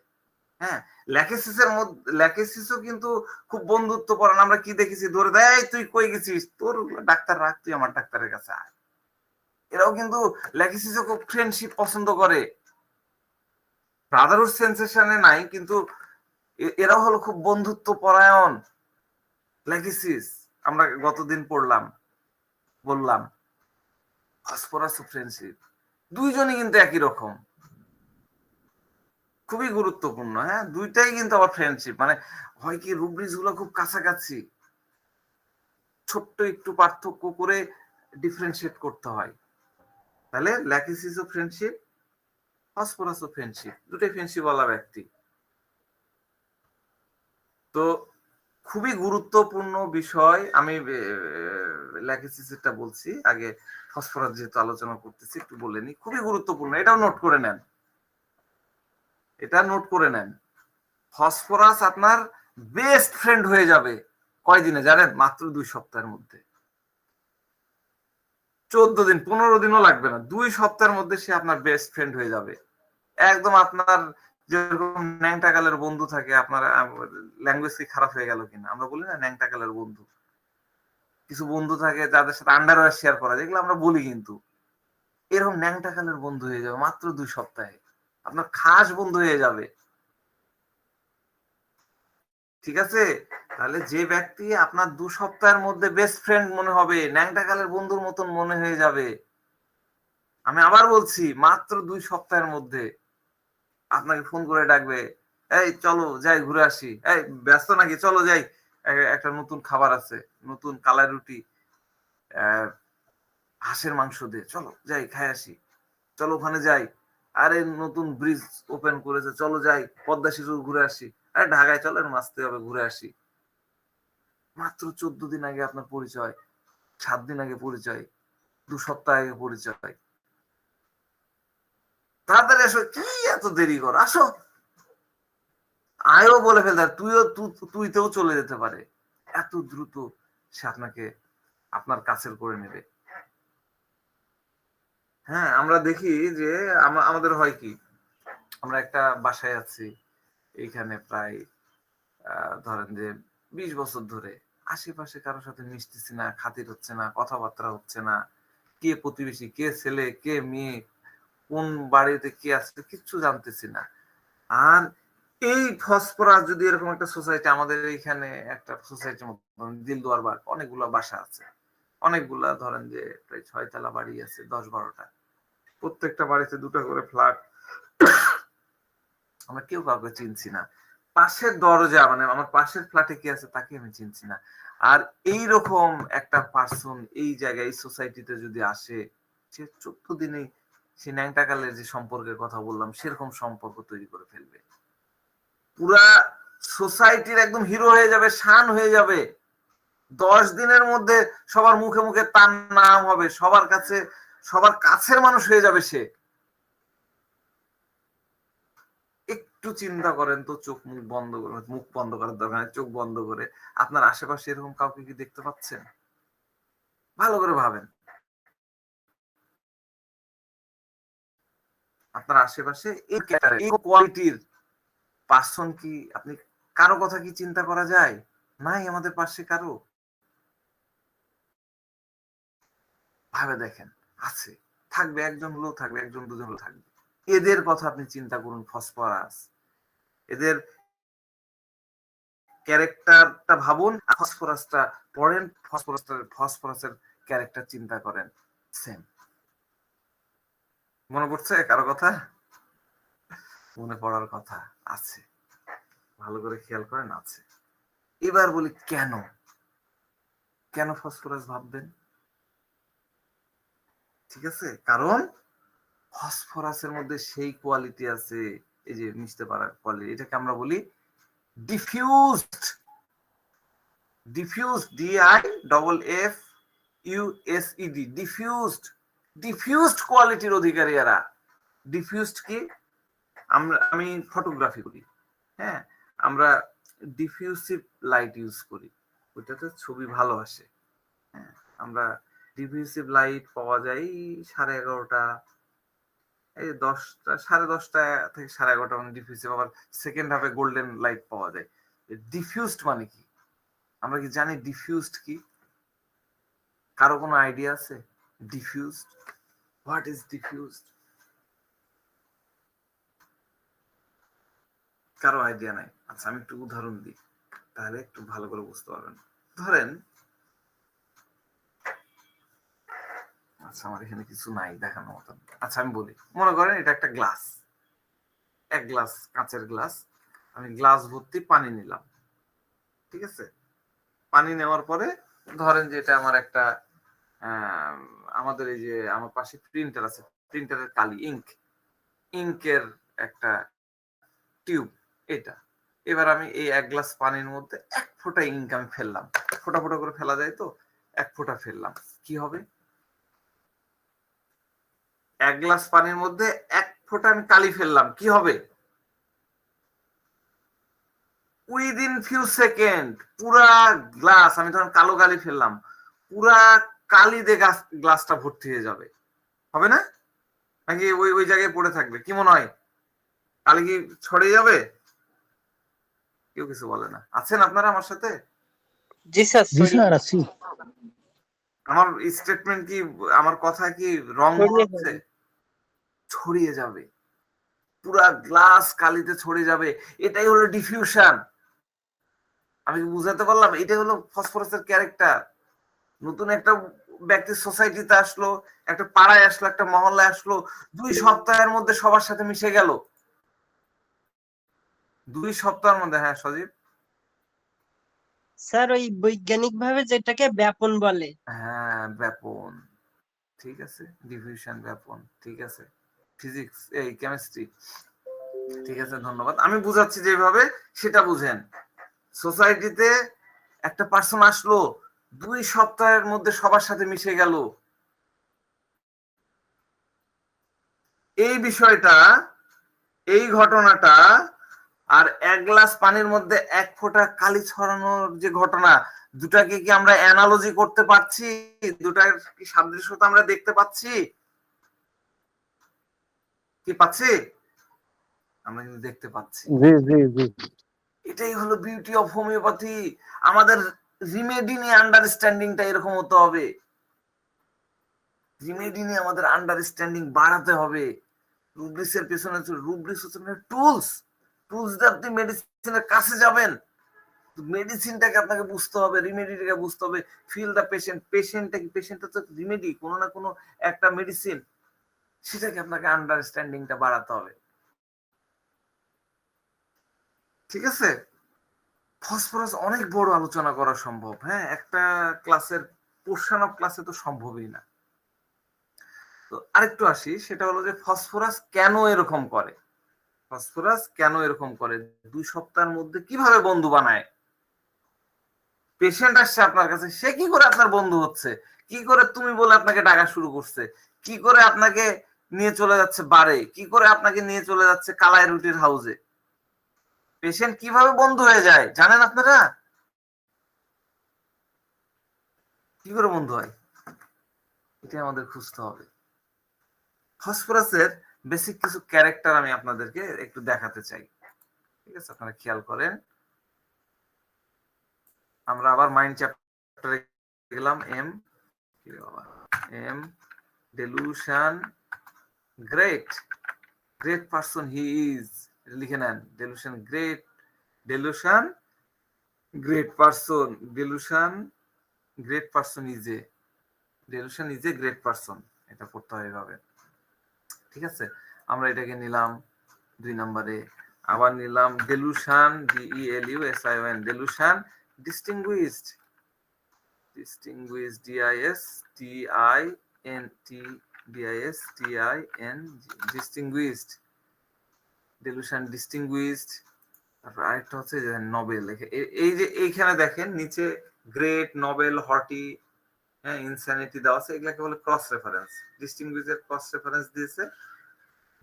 হ্যাঁ, ল্যাকেসিসের মধ্যে, ল্যাকেসিসও কিন্তু খুব বন্ধুত্ব পরায়ণ। আমরা কি দেখেছি, ধরে দেয় তুই কই গেছিস, তোর ডাক্তার রাখ, তুই আমার ডাক্তারের কাছে আয়। এরাও কিন্তু ল্যাকেসিসও খুব ফ্রেন্ডশিপ পছন্দ করে, ব্রাদারহুড সেন্সেশনে নাই, কিন্তু এরাও হলো খুব বন্ধুত্ব পরায়ণ ল্যাকেসিস। আমরা গতদিন পড়লাম, বললাম ফসফরাস ও ফ্রেন্ডশিপ দুইজনই কিন্তু একই রকম, খুবই গুরুত্বপূর্ণ। হ্যাঁ, দুইটাই কিন্তু আবার ফ্রেন্ডশিপ, মানে হয় কি রুব্রিজ গুলো খুব কাছাকাছি, ছোট্ট একটু পার্থক্য করে ডিফারেন্সিয়েট করতে হয়। তাহলে ল্যাকেসিস ও ফ্রেন্ডশিপ, ফসফরাস ও ফ্রেন্ডশিপ, দুটোই ফ্রেন্ডশিপ বলা ব্যক্তি। তো খুবই গুরুত্বপূর্ণ বিষয়। আমি ল্যাকেসিসটা বলছি আগে, ফসফরাস যেহেতু আলোচনা করতেছি একটু বলে নি, খুবই গুরুত্বপূর্ণ, এটাও নোট করে নেন, এটা নোট করে নেন। ফসফরাস আপনার বেস্ট ফ্রেন্ড হয়ে যাবে কয়দিনে জানেন? মাত্র 2 সপ্তাহের মধ্যে। 14 দিন 15 দিনও লাগবে না, 2 সপ্তাহের মধ্যে সে আপনার বেস্ট ফ্রেন্ড হয়ে যাবে। একদম আপনার যেরকম ন্যাংটাকালের বন্ধু থাকে, আপনার ল্যাঙ্গুয়েজ কি খারাপ হয়ে গেল কিনা, আমরা বলি না ন্যাংটাকালের বন্ধু, কিছু বন্ধু থাকে যাদের সাথে আন্ডারওয়্যার শেয়ার করা, যেগুলো আমরা বলি, কিন্তু এরকম ন্যাংটাকালের বন্ধু হয়ে যাবে মাত্র 2 সপ্তাহে, আপনার খাস বন্ধু হয়ে যাবে। ঠিক আছে? তাহলে যে ব্যক্তি আপনার 2 সপ্তাহের মধ্যে বেস্ট ফ্রেন্ড মনে হবে, ন্যাংটাকালের বন্ধুর মতন মনে হয়ে যাবে, আমি আবার বলছি মাত্র 2 সপ্তাহের মধ্যে আপনাকে ফোন করে ডাকবে, এই চলো যাই ঘুরে আসি, এই ব্যস্ত নাকি, চলো যাই, একটা নতুন খাবার আছে, নতুন কালাই রুটি, হাঁসের মাংস দিয়ে, চলো যাই খাই আসি, চলো ওখানে যাই, আরে নতুন ব্রিজ ওপেন করেছে, চলো যাই পদ্মা সেতু ঘুরে আসি, আরে ঢাকায় চলো মাসতে হবে ঘুরে আসি। মাত্র 14 দিন আগে আপনার পরিচয়, 7 দিন আগে পরিচয়, 2 সপ্তাহ আগে পরিচয়, তাড়াতাড়ি আসো, কি এত দেরি করো, আসো, আয়ও বলে ফেলতে, তুইতেও চলে যেতে পারে, এত দ্রুত সে আপনাকে আপনার কাছের করে নেবে। হ্যাঁ, আমরা দেখি যে আমাদের হয় কি, আমরা একটা বাসায় আছি, এইখানে প্রায় ধরেন যে 20 বছর ধরে আশেপাশে কারোর সাথে মিশতেছি না, খাতির হচ্ছে না, কথাবার্তা হচ্ছে না, কে প্রতিবেশী, কে ছেলে, কে মেয়ে, কোন বাড়িতে কে আছে কিচ্ছু জানতেছি না। আর এই ফসফরাস যদি এরকম একটা সোসাইটি, আমাদের এইখানে একটা সোসাইটির মতো দিলদুয়ার বাগ, অনেকগুলা বাসা আছে, অনেকগুলা ধরেন যে প্রায় 6 তলা বাড়ি আছে, 10-12টা, প্রত্যেকটা বাড়িতে 2টা করে ফ্ল্যাট, আমরা কেউ কাউকে চিনছি না, পাশের দরজা, মানে আমার পাশের ফ্ল্যাটে কি আছে তাকে আমি চিনছি না। আর এই রকম একটা পার্সন এই জায়গায়, এই সোসাইটিতে যদি আসে, সে 14 দিনে সে ন্যাংটাকালের যে সম্পর্কের কথা বললাম সেরকম সম্পর্ক তৈরি করে ফেলবে, পুরা সোসাইটির একদম হিরো হয়ে যাবে, শান হয়ে যাবে। 10 দিনের মধ্যে সবার মুখে মুখে তার নাম হবে, সবার কাছে, সবার কাছের মানুষ হয়ে যাবে সে। একটু চিন্তা করেন তো, চোখ মুখ বন্ধ করে, মুখ বন্ধ করার দরকার নেই, চোখ বন্ধ করে আপনার আশেপাশে এরকম কাউকে কি দেখতে পাচ্ছেন? ভালো করে ভাবেন, আপনার আশেপাশে এই কোয়ালিটির পার্সন কি, আপনি কারো কথা কি চিন্তা করা যায়? নাই আমাদের পাশে কারো? ভাবে দেখেন, আছে, থাকবে, একজন হলেও থাকবে, একজন দুজন হলেও থাকবে। এদের কথা আপনি চিন্তা করুন, ফসফরাস, এদের ক্যারেক্টারটা ভাবুন, ফসফরাসটা পড়েন, ফসফরাসের ক্যারেক্টার চিন্তা করেন, সেম। মনে পড়ছে কারো কথা? মনে পড়ার কথা আছে, ভালো করে খেয়াল করেন, আছে। এবার বলি কেন, কেন ফসফরাস ভাববেন? ঠিক আছে, কারণ ফসফরাসের মধ্যে সেই কোয়ালিটি আছে, এই যে মিশতে পারার কোয়ালিটি, এটাকে আমরা বলি ডিফিউজড ডিফিউজড, DIFFUSED, ডিফিউজড কোয়ালিটির অধিকারী এরা। ডিফিউজড কি? আমি ফটোগ্রাফি করি, হ্যাঁ, আমরা ডিফিউসিভ লাইট ইউজ করি, ওইটাতে ছবি ভালো আসে। হ্যাঁ, আমরা ডিফিউসিভ লাইট পাওয়া যায় 11:30, এই 10টা 10:30 থেকে 11:30 মানে ডিফিউসিভ। আবার সেকেন্ড হাফে গোল্ডেন লাইট পাওয়া যায়। ডিফিউজড মানে কি? আমরা কি জানি ডিফিউজড কি? কারো কোনো আইডিয়া আছে ডিফিউজড? What is diffused? কারো আইডিয়া নাই? আচ্ছা, আমি একটু উদাহরণ দিই, তাহলে একটু ভালো করে বুঝতে পারবেন। ধরেন, আচ্ছা আমার এখানে কিছু নাই দেখানোর মতন। আচ্ছা আমি বলি, মনে করেন এটা একটা গ্লাস, এক গ্লাস কাঁচের গ্লাস, আমি গ্লাস ভর্তি পানি নিলাম, ঠিক আছে? পানি নেওয়ার পরে ধরেন যে এটা আমার একটা আমাদের এই যে আমার পাশে প্রিন্টার আছে, প্রিন্টারের কালি, ইঙ্কের একটা টিউব এটা। এবার আমি এই এক গ্লাস পানির মধ্যে 1 ফোঁটা ইঙ্ক আমি ফেললাম, ফোঁটা ফোঁটা করে ফেলা যায় তো, 1 ফোঁটা ফেললাম, কি হবে? 1 গ্লাস পানির মধ্যে 1 ফোঁটা আমি কালি ফেললাম, কি হবে? উইদিন ফিউ সেকেন্ড পুরা গ্লাস, আমি ধরেন কালো কালি ফেললাম, পুরা কালি দিয়ে গ্লাসটা ভর্তি হয়ে যাবে, হবে না? নাকি ওই ওই জায়গায় পড়ে থাকবে? কি মনে হয়, কালি কি ছড়িয়ে যাবে? কেউ কিছু বলে না। আছেন আপনারা আমার সাথে? জি স্যার, আছি। আমার স্টেটমেন্ট কি, আমার কথা কি রং হচ্ছে? ছড়িয়ে যাবে, পুরা গ্লাস কালিতে ছড়িয়ে যাবে। এটাই হলো ডিফিউশন। আমি বুঝাতে পারলাম? এটাই হলো ফসফরাসের ক্যারেক্টার। নতুন একটা ব্যক্তি সোসাইটিতে আসলো, একটা পাড়ায় আসলো, একটা মহল্লায় আসলো, 2 সপ্তাহের মধ্যে সবার সাথে মিশে গেল। 2 সপ্তাহের মধ্যে। হ্যাঁ সজীব? স্যার ওই বৈজ্ঞানিক ভাবে যেটাকে ব্যাপন বলে। হ্যাঁ ব্যাপন, ঠিক আছে, ডিফিউশন, ব্যাপন, ঠিক আছে। ফিজিক্স, এই কেমিস্ট্রি, ঠিক আছে, ধন্যবাদ। আমি বুঝাচ্ছি যেভাবে সেটা বুঝেন। সোসাইটিতে একটা পার্সন আসলো, 2 সপ্তাহের মধ্যে সবার সাথে মিশে গেল। এই বিষয়টা, এই ঘটনাটা আর 1 গ্লাস পানির মধ্যে 1 ফোঁটা কালি ছড়ানোর যে ঘটনা, দুটাকে কি আমরা অ্যানালজি করতে পারছি? দুটার কি সাদৃশ্যতা আমরা দেখতে পাচ্ছি? কি পাচ্ছি? আমরা কিন্তু দেখতে পাচ্ছি। জি জি জি। এটাই হলো বিউটি অফ হোমিওপ্যাথি। আমাদের রিমেডি নিয়ে আন্ডারস্ট্যান্ডিংটা এরকম হতে হবে। রিমেডি নিয়ে আমাদের আন্ডারস্ট্যান্ডিং বাড়াতে হবে। রুব্রিক্সের পেছনে, রুব্রিক্স হচ্ছে টুলস, টুলস দিয়ে আপনি মেডিসিনের কাছে যাবেন। মেডিসিনটাকে আপনাকে বুঝতে হবে, রিমেডিটাকে বুঝতে হবে। ফিল দ্য পেশেন্ট, পেশেন্টটা কি, পেশেন্টটা তো রিমেডি, কোনো না কোনো একটা মেডিসিন, সেটাকে আপনাকে আন্ডারস্ট্যান্ডিংটা বাড়াতে হবে, ঠিক আছে? ফসফরাস অনেক বড় আলোচনা করা সম্ভব, হ্যাঁ, একটা ক্লাসের পোর্শন অফ ক্লাসে তো সম্ভবই না। তো আরেকটু আসি, সেটা হলো যে ফসফরাস কেন এরকম করে? ফসফরাস কেন এরকম করে? 2 সপ্তাহের মধ্যে কিভাবে বন্ধু বানায়? পেশেন্ট আসছে আপনার কাছে, সে কি করে আপনার বন্ধু হচ্ছে? কি করে তুমি বলে আপনাকে ডাকা শুরু করছে? কি করে আপনাকে নিয়ে চলে যাচ্ছে বারে? কি করে আপনাকে নিয়ে চলে যাচ্ছে কালাই রুটির হাউসে? পেশেন্ট কিভাবে বন্ধু হয়ে যায় জানেন আপনারা? কি করে বন্ধু হয়? এটা আমাদের খুঁজতে হবে। ফসফরাসের বেসিক কিছু ক্যারেক্টার আমি আপনাদেরকে একটু দেখাতে চাই, ঠিক আছে? আপনারা খেয়াল করেন। আমরা আবার মাইন্ড চ্যাপ্টারে গেলাম। M delusion, great great person he is, লিখে নেন। Delusion great, delusion great person, delusion great person is a, delusion is a great person, এটা পড়তে হয় এভাবে, ঠিক আছে? আমরা এটাকে নিলাম 2 নম্বরে। আবার নিলাম delusion, DELUSION, delusion distinguished, distinguished, DISTINT, distinguished, delusion distinguished. তারপর আরেকটা হচ্ছে যে নোবেল। এই যে এইখানে দেখেন নিচে গ্রেট, নোবেল, হর্টি, হ্যাঁ, ইনস্যানিটি দেওয়া আছে, এগুলাকে বলে ক্রস রেফারেন্স। ডিস্টিংগুইশের ক্রস রেফারেন্স দিয়েছে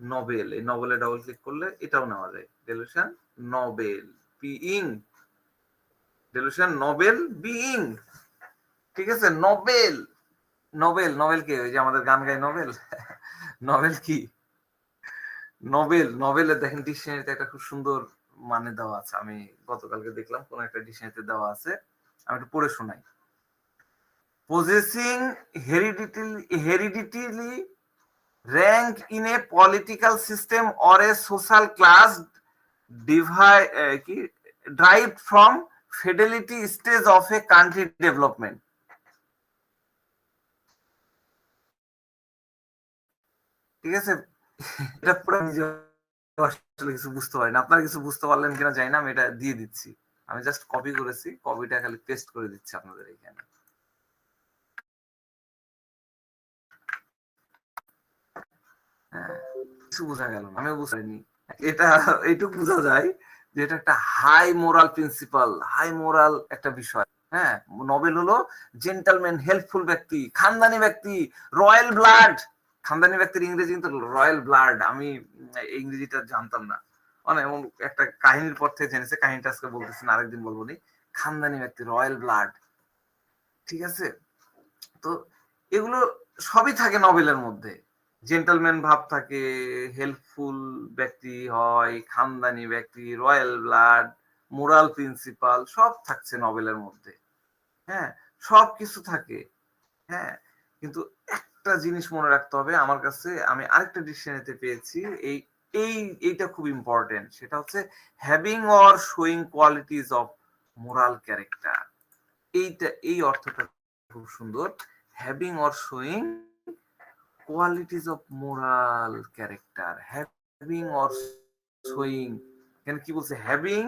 নোবেল, এই নোবেলে ডাবল ক্লিক করলে এটাও নেওয়া যায়। Delusion Nobel being, delusion Nobel being, ঠিক আছে। নোবেল, নোবেল, নোবেল কে? ওই যে আমাদের গান গায় নোবেল। নোবেল কি? নোবেল, নোবেলের দেখেন ডিকশনারিতে একটা খুব সুন্দর মানে দেওয়া আছে, আমি গতকালকে দেখলাম কোন একটা ডিকশনারিতে দেওয়া আছে, আমি একটু পড়ে শোনাই। possessing hereditary rank in a political system or a social class derived from fidelity stage of a country development. ঠিক আছে, এটা পুরো নিজে আসলে কিছু বুঝতে পারি না, আপনারা কিছু বুঝতে পারলেন কিনা জানি না, আমি এটা দিয়ে দিচ্ছি, আমি জাস্ট কপি করেছি, কপিটা খালি পেস্ট করে দিচ্ছি আপনাদের এখানে। কিছু বোঝা গেল না, আমিও বুঝাইনি। এটা এইটুকু বোঝা যায় যে এটা একটা high moral principle, high moral একটা বিষয়। হ্যাঁ, নোবেল হলো জেন্টলম্যান, হেল্পফুল ব্যক্তি, খানদানি ব্যক্তি, রয়্যাল ব্লাড। খানদানি ব্যক্তির ইংরেজি কিন্তু রয়্যাল ব্লাড, আমি ইংরেজিটা জানতাম না, মানে এমন একটা কাহিনীর পর থেকে জেনেছে, কাহিনীটা আজকে বলতেছি না, আরেকদিন বলবো নি। খানদানি ব্যক্তি, রয়্যাল ব্লাড, ঠিক আছে। তো এগুলো সবই থাকে নোবেলের মধ্যে, জেন্টলম্যান ভাব থাকে, হেল্পফুল ব্যক্তি হয়, খানদানি ব্যক্তি, রয়্যাল ব্লাড, মোরাল প্রিন্সিপাল, সব থাকছে নোবেলের মধ্যে। হ্যাঁ, সব কিছু থাকে। হ্যাঁ, কিন্তু একটা জিনিস মনে রাখতে হবে, আমার কাছে আমি আরেকটা ডিকশনারিতে পেয়েছি, এই এইটা খুব ইম্পর্টেন্ট, সেটা হচ্ছে having or showing qualities of moral character. এইটা, এই অর্থটা খুব সুন্দর, having or showing qualities of moral character. Having or showing, কেন কি বলছে? Having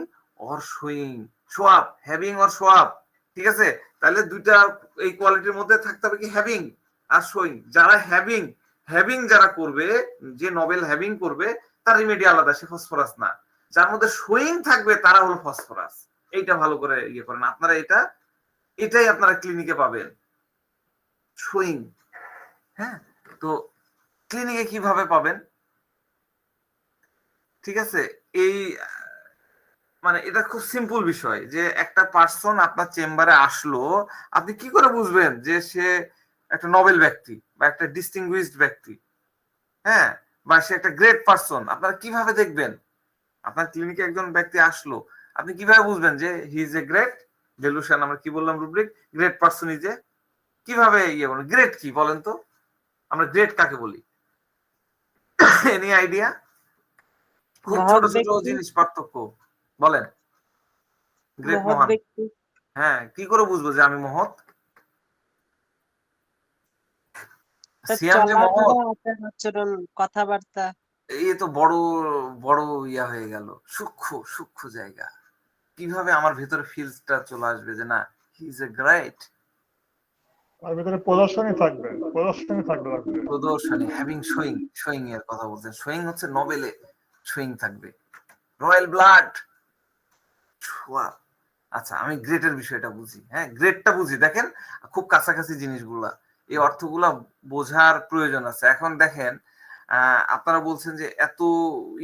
or showing, show up, having or show up, ঠিক আছে। তাহলে দুইটা এই কোয়ালিটির মধ্যে থাকতে হবে কি, হ্যাভিং আর শোয়িং। যারা হ্যাভিং, হ্যাভিং যারা করবে, যে নোবেল হ্যাভিং করবে, তার রিমেডি আলাদা, সে ফসফরাস না। যার মধ্যে শোয়িং থাকবে তারা হলো ফসফরাস। এইটা ভালো করে ইয়ে করেন আপনারা, এটাই আপনারা ক্লিনিকে পাবেন, শোয়িং। হ্যাঁ, তো ক্লিনিকে কিভাবে পাবেন? ঠিক আছে, এই মানে এটা খুব সিম্পল বিষয়, যে একটা পার্সন আপনার চেম্বারে আসলো, আপনি কি করে বুঝবেন যে সে একটা নোবেল ব্যক্তি বা একটা ডিস্টিংগুইশড ব্যক্তি? হ্যাঁ, বা সে একটা গ্রেট পার্সন, আপনারা কিভাবে দেখবেন? আপনার ক্লিনিকে একজন ব্যক্তি আসলো, আপনি কিভাবে বুঝবেন যে he is a great? Delusion, আমরা কি বললাম rubric, great person is a, কিভাবে ইয়ে বলেন, গ্রেট কি বলেন তো? আমরা গ্রেট কাকে বলি? Any idea? খুব ছোট ছোট জিনিস পার্থক্য, বলেন। গ্রেট, মহান। হ্যাঁ, কি করে বুঝবো যে আমি মহৎ? সিয়াম যে মহৎ, আচরণ, কথাবার্তা, এই তো বড় বড় ইয়া হয়ে গেল, সূক্ষ্ম সূক্ষ্ম জায়গা। কিভাবে আমার ভেতরে ফিলসটা চলে আসবে যে না, হি ইজ এ গ্রেট? তার ভিতরে প্রদর্শনী থাকবে, প্রদর্শনী থাকবে। প্রদর্শনী, হ্যাভিং শোয়িং, শোয়িং এর কথা বলছেন। শোয়িং হচ্ছে নোবেলে শোয়িং থাকবে, রয়্যাল ব্লাড, ছোঁয়া। আচ্ছা, আমি গ্রেটের বিষয়টা বুঝি, হ্যাঁ, গ্রেটটা বুঝি। দেখেন খুব কাছাকাছি জিনিসগুলা, এই অর্থগুলা বোঝার প্রয়োজন আছে। এখন দেখেন, আপনারা বলছেন যে এত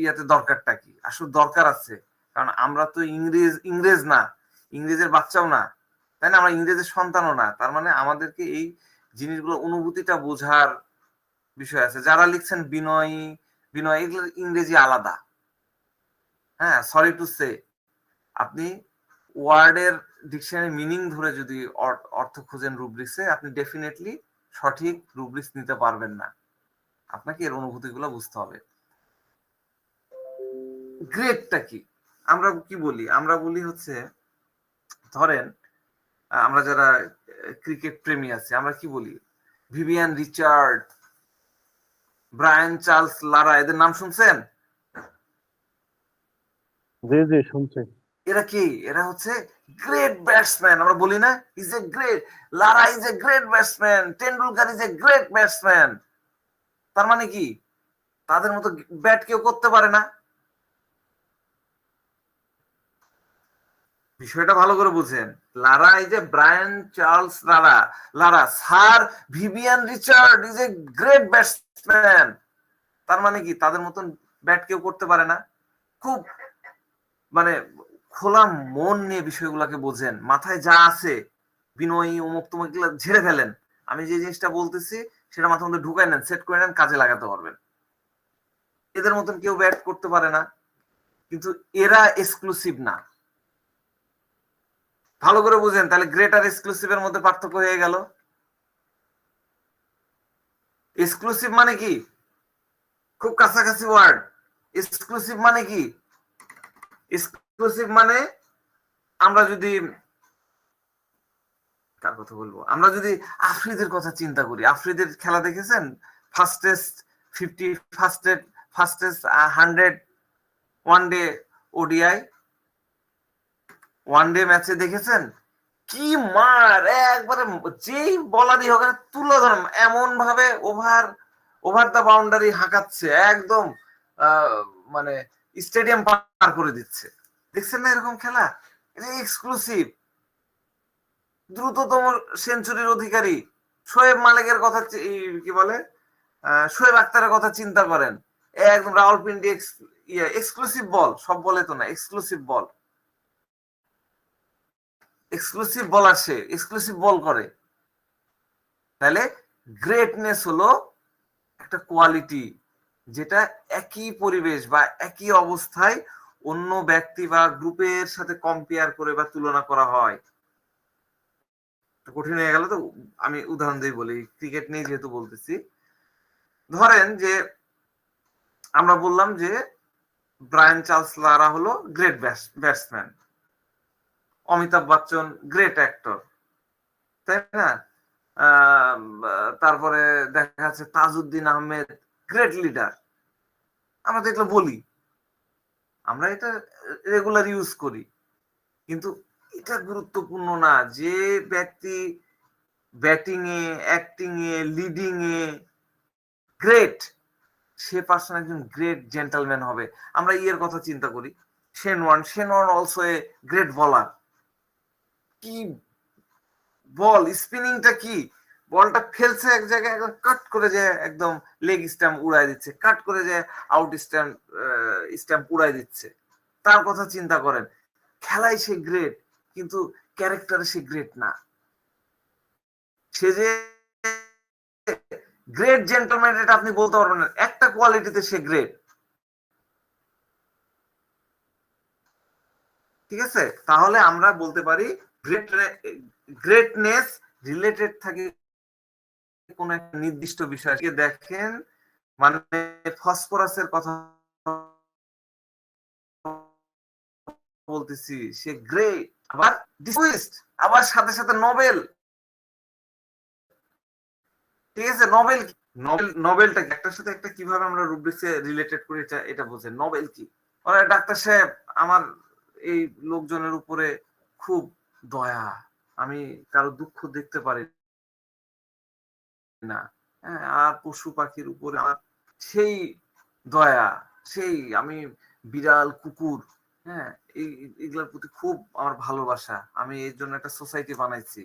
ইয়াতে দরকারটা কি? আসলে দরকার আছে, কারণ আমরা তো ইংরেজ না, ইংরেজের বাচ্চাও না, তাই না? আমরা ইংরেজের সন্তানও না, তার মানে আমাদেরকে এই জিনিসগুলো, অনুভূতিটা বোঝার বিষয় আছে। যারা লিখছেন বিনয়ী, বিনয়, এগুলো ইংরেজি আলাদা। হ্যাঁ, সরি টু সে, আপনি ওয়ার্ডের ডিকশনারি মিনিং ধরে যদি অর্থ খুঁজেন রুব্রিক্সে, আপনি ডেফিনেটলি সঠিক রুব্রিক্স নিতে পারবেন না। আপনাকে এর অনুভূতিগুলো বুঝতে হবে। গ্রেটটা কি? আমরা কি বলি? আমরা বলি হচ্ছে, ধরেন আমরা যারা ক্রিকেট প্রেমী আছে, আমরা কি বলি? ভিভিয়ান রিচার্ড, ব্রায়ান চার্লস লারা, এদের নাম শুনছেন? জি জি শুনছি। এরা কি? এরা হচ্ছে গ্রেট ব্যাটসম্যান। আমরা বলি না, is a great, Lara is a great batsman, Tendulkar is a great batsman. তার মানে কি? তাদের মতো ব্যাট কেউ করতে পারে না। বিষয়টা ভালো করে বুঝেন। লারা, এই যে Brian Charles Lara, Lara sir Vivian Richard is a great batsman, তার মানে কি তাদের মতন ব্যাট কেউ করতে পারে না? খুব মানে খোলা মন নিয়ে বিষয়গুলোকে বোঝেন, মাথায় যা আছে বিনয়ী অমুক তমুক এগুলো ঝেড়ে ফেলেন। আমি যে জিনিসটা বলতেছি সেটা মাথার মধ্যে ঢুকাই নেন, সেট করে নেন, কাজে লাগাতে পারবেন। এদের মতন কেউ ব্যাট করতে পারে না, কিন্তু এরা এক্সক্লুসিভ না। ভালো করে বুঝেন, তাহলে গ্রেট আর এক্সক্লুসিভের মধ্যে পার্থক্য হয়ে গেল। এক্সক্লুসিভ মানে কি? খুব কাছাকাছি ওয়ার্ড। এক্সক্লুসিভ মানে কি? এক্সক্লুসিভ মানে আমরা যদি কার কথা বলবো, আমরা যদি আফ্রিদের কথা চিন্তা করি, আফ্রিদের খেলা দেখেছেন? Fastest 50, fastest 100 one day ODI one day ম্যাচে দেখেছেন? কি মার, একবারে যেই বলারই হোক তুলে ধর, এমন ভাবে ওভার ওভার দা বাউন্ডারি হাঁকাচ্ছে, একদম মানে স্টেডিয়াম পার করে দিচ্ছে। দেখছেন না এরকম খেলা? এটা এক্সক্লুসিভ। দ্রুততম সেঞ্চুরির অধিকারী শোয়েব মালিকের কথা কি বলে, শোয়েব আক্তারের কথা চিন্তা করেন, একদম রাওয়ালপিন্ডি এক্সক্লুসিভ বল, সব বলে তো না, এক্সক্লুসিভ বল, এক্সক্লুসিভ বলার, সে এক্সক্লুসিভ বল করে। তাহলে গ্রেটনেস হলো একটা কোয়ালিটি যেটা একই পরিবেশ বা একই অবস্থায় অন্য ব্যক্তি বা গ্রুপের সাথে কম্পেয়ার করে বা তুলনা করা হয়। কঠিন হয়ে গেল তো, আমি উদাহরণ দিয়ে বলি, ক্রিকেট নিয়ে যেহেতু বলতেছি। ধরেন যে আমরা বললাম যে ব্রায়ান চার্লস লারা হলো great batsman, Amitabh Bachchan great actor, তাই না? তারপরে দেখা যাচ্ছে তাজউদ্দিন আহমেদ গ্রেট লিডার। আমরা তো এগুলো বলি, আমরা এটা রেগুলার ইউজ করি, কিন্তু এটা গুরুত্বপূর্ণ না যে ব্যক্তি ব্যাটিং এ, অ্যাক্টিং এ, লিডিং এ গ্রেট, সে পার্সন একজন গ্রেট জেন্টলম্যান হবে। আমরা ইয়ের কথা চিন্তা করি, Shane Warne also a great bowler. কি বল, স্পিনিংটা কি, বলটা ফেলছে এক জায়গায়, একদম কাট করে যে একদম লেগ স্ট্যাম্প উড়াই দিচ্ছে, কাট করে যে আউট স্ট্যাম্প উড়াই দিচ্ছে। তার কথা চিন্তা করেন। খেলায় সে গ্রেট, কিন্তু ক্যারেক্টারে সে গ্রেট না। সে যে গ্রেট জেন্টলম্যান এটা আপনি বলতে পারবেন না, একটা কোয়ালিটিতে সে গ্রেট। ঠিক আছে, তাহলে আমরা বলতে পারি গ্রেটনেস রিলেটেড থাকে কোন একটা নির্দিষ্ট বিষয়। দেখেন, মানে ফসফরাসের কথা বলতেছি, সে গ্রেট, আবার ডিসমিসড, আবার সাথে সাথে নোবেল। ঠিক আছে, নোবেল নোবেলটা একটার সাথে একটা কিভাবে আমরা রুব্রিক্সে রিলেটেড করি, এটা বোঝেন। নোবেল কি? ওরা ডাক্তার সাহেব, আমার এই লোকজনের উপরে খুব দয়া, আমি কারো দুঃখ দেখতে পারি না, হ্যাঁ, আর পশু পাখির উপরে আমার সেই দয়া, সেই আমি বিড়াল কুকুর, হ্যাঁ, এগুলোর প্রতি খুব আমার ভালোবাসা, আমি এর জন্য একটা সোসাইটি বানাইছি।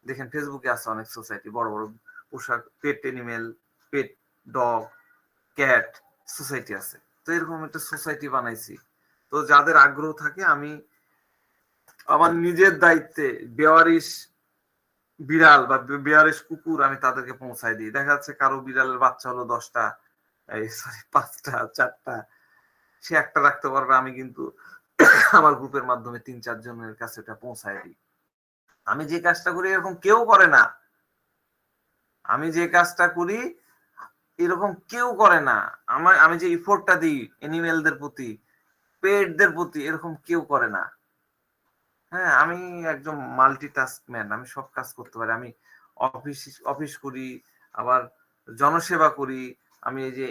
দেখেন ফেসবুকে আছে অনেক সোসাইটি, বড় বড় পোশাক, pet animal, pet dog, cat society আছে। তো এরকম একটা সোসাইটি বানাইছি। তো যাদের আগ্রহ থাকে, আমি আমার নিজের দায়িত্বে বেওয়ারিশ বিড়াল বা বেয়ারিশ কুকুর আমি তাদেরকে পৌঁছায় দিই। দেখা যাচ্ছে কারো বিড়ালের বাচ্চা হলো 10টা, এই সরি 5টা 4টা, সে একটা রাখতে পারবে, আমি কিন্তু আমার গ্রুপের মাধ্যমে 3-4 জনের কাছে এটা পৌঁছায় দিই। আমি যে কাজটা করি এরকম কেউ করে না, আমি যে কাজটা করি এরকম কেউ করে না। আমি যে ইফোর্টটা দিই এনিমেলদের প্রতি, পেটদের প্রতি, এরকম কেউ করে না। হ্যাঁ, আমি একদম মাল্টিটাস্ক ম্যান, আমি সব কাজ করতে পারি। আমি অফিস অফিস করি, আবার জনসেবা করি। আমি এই যে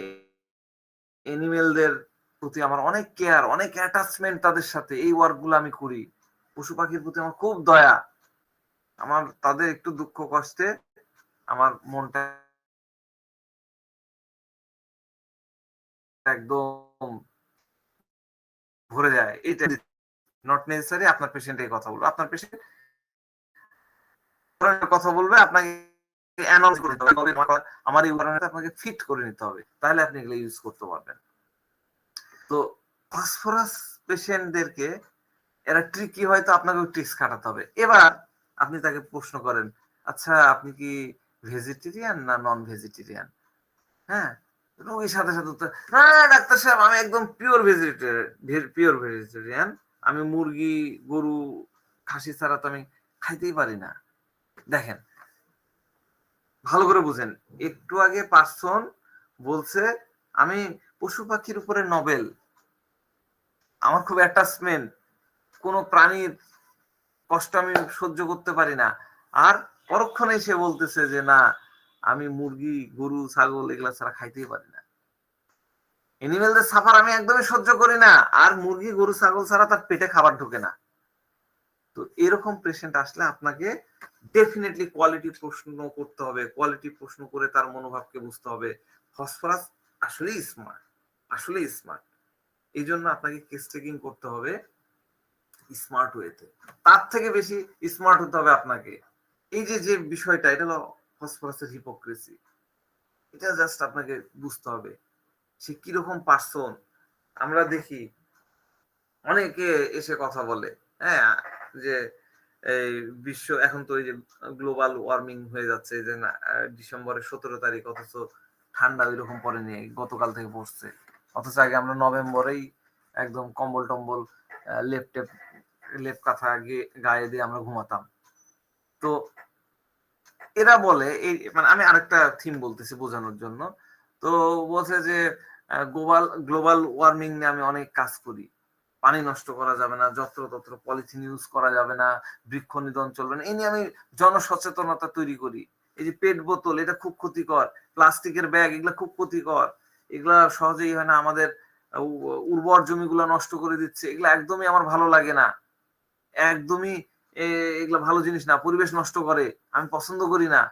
এনিমেলদের প্রতি আমার অনেক কেয়ার, অনেক অ্যাটাচমেন্ট তাদের সাথে, এই ওয়ার্ক গুলো আমি করি। পশু পাখির প্রতি আমার খুব দয়া, আমার তাদের একটু দুঃখ কষ্টে আমার মনটা একদম ভরে যায়। এটা নট নেসেসারি আপনার পেশেন্ট এই কথা বলবে, আপনার পেশেন্ট কথা বলবে, আপনাকে অ্যানাউন্স করে দিতে হবে, আমার এই উদাহরণটা আপনাকে ফিট করে নিতে হবে, তাহলে আপনি এগুলো ইউজ করতে পারবেন। তো ফসফরাস পেশেন্টদেরকে এরা ট্রিকি হয়তো আপনাকে ট্রিক্স খাটাতে হবে। এবার আপনি তাকে প্রশ্ন করেন, আচ্ছা আপনি কি ভেজিটেরিয়ান না নন ভেজিটেরিয়ান? হ্যাঁ, রোগীর সাথে সাথে উত্তর, না ডাক্তার সাহেব আমি একদম পিওর ভেজিটেরিয়ান, আমি মুরগি গরু খাসি ছাড়া তো আমি খাইতেই পারি না। দেখেন ভালো করে বুঝেন, একটু আগে পার্সন বলছে আমি পশু পাখির উপরে নবেল, আমার খুব অ্যাটাচমেন্ট, কোনো প্রাণীর কষ্ট আমি সহ্য করতে পারি না, আর পরক্ষণে সে বলতেছে যে না আমি মুরগি গরু ছাগল এগুলা ছাড়া খাইতেই পারি না, এনিমেলদের সাফার আমি একদমই সহ্য করি না, আর মুরগি গরু ছাগল ছাড়া তার পেটে খাবার ঢোকে না। তো এরকম পেশেন্ট আসলে আপনাকে ডেফিনেটলি কোয়ালিটি প্রশ্ন করতে হবে, কোয়ালিটি প্রশ্ন করে তার মনোভাবকে বুঝতে হবে। ফসফরাস আসলেই স্মার্ট, আসলেই স্মার্ট, এই জন্য আপনাকে কেস টেকিং করতে হবে স্মার্ট ওয়েতে। তার থেকে বেশি স্মার্ট হতে হবে আপনাকে। এই যে যে বিষয়টা, এটা হলো ফসফরাসের হিপোক্রেসি, এটা জাস্ট আপনাকে বুঝতে হবে সে কিরকম পার্সন। আমরা দেখি অনেকে এসে কথা বলে, হ্যাঁ, যে এই বিশ্ব এখন তো এই যে গ্লোবাল ওয়ার্মিং হয়ে যাচ্ছে, যে না ডিসেম্বরের 17 তারিখ, অথচ ঠান্ডা ওইরকম পড়েনি, গতকাল থেকে পড়ছে, অথচ আগে আমরা নভেম্বরেই একদম কম্বল টম্বল লেপ টেপ লেপ কাঁথা গায়ে দিয়ে আমরা ঘুমাতাম। তো এরা বলে এই মানে আমি আরেকটা থিম বলতেছি বোঝানোর জন্য, তো বলছে যে গ্লোবাল ওয়ার্মিং নিয়ে আমি অনেক কাজ করি, পানি নষ্ট করা যাবে না, যত্রতত্র পলিথিন ইউজ করা যাবে না, বৃক্ষ নিধন চলবে না, এই নিয়ে আমি জনসচেতনতা তৈরি করি। এই যে পেট বোতল এটা খুব ক্ষতিকর, প্লাস্টিকের ব্যাগ এগুলা খুব ক্ষতিকর, এগুলা সহজেই হয় না, আমাদের উর্বর জমিগুলো নষ্ট করে দিচ্ছে, এগুলা একদমই আমার ভালো লাগে না, একদমই এগুলা ভালো জিনিস না, পরিবেশ নষ্ট করে, আমি পছন্দ করি না।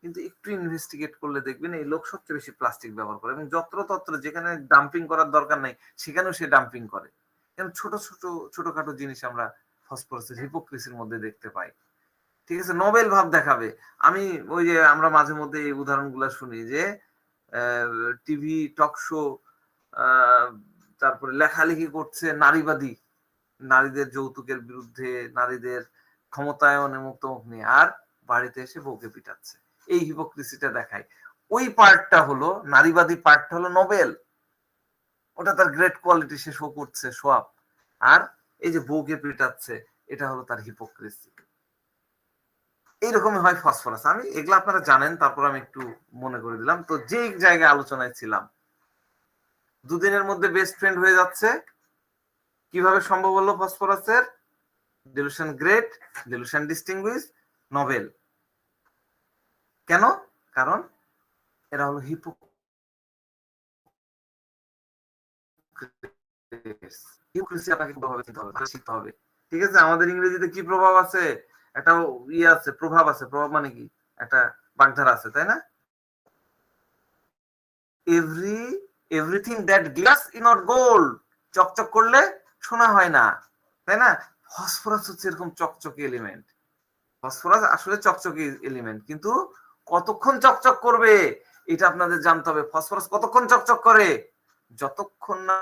কিন্তু একটু ইনভেস্টিগেট করলে দেখবেন এই লোক সবচেয়ে বেশি প্লাস্টিক ব্যবহার করে, এবং যত্রতত্র যেখানে ডাম্পিং করার দরকার নাই সেখানেও সে ডাম্পিং করে। এবং ছোট ছোট ছোটখাটো জিনিস আমরা ফসফরাসের হিপোক্রেসির মধ্যে দেখতে পাই। ঠিক আছে, নোবেল ভাব দেখাবে। আমি ওই যে আমরা মাঝে মধ্যে এই উদাহরণগুলো শুনি যে টিভি টক শো, তারপরে লেখালেখি করছে নারীবাদী, নারীদের যৌতুকের বিরুদ্ধে, নারীদের ক্ষমতায়ন মুক্তমুখ নিয়ে, আর বাড়িতে এসে বউকে পিটাচ্ছে, এই হিপোক্রেসিটা দেখায়। ওই পার্টটা হলো নারীবাদী, পার্টটা হলো নোবেল, ওটা তার গ্রেট কোয়ালিটি, সে শো করছে, শো আপ। আর এই যে বউকে পিটাচ্ছে এটা হলো তার হিপোক্রেসি। এইরকমই হয় ফসফরাস। আমি এগুলো আপনারা জানেন, তারপর আমি একটু মনে করে দিলাম। তো যে জায়গায় আলোচনায় ছিলাম, দুদিনের মধ্যে বেস্ট ফ্রেন্ড হয়ে যাচ্ছে, কিভাবে সম্ভব হলো ফসফরাসের? Delusion great, delusion distinguish, Nobel. কেন? কারণ এরা হলো হিপোক্রেসি। আপনাকে প্রভাবে চিনতে হবে, শিখতে হবে। ঠিক আছে, আমাদের ইংরেজিতে কি প্রভাব আছে? একটা ইয়ে আছে, প্রভাব আছে। প্রভাব মানে কি? একটা বাগধারা আছে, তাই না? Everything that glass is not gold, চকচক করলে সোনা হয় না, তাই না? ফসফরাস হচ্ছে এরকম চকচকে এলিমেন্ট। ফসফরাস আসলে চকচকে এলিমেন্ট, কিন্তু কতক্ষণ চকচক করবে এটা আপনাদের জানতে হবে। ফসফরাস কতক্ষণ চকচক করে? যতক্ষণ না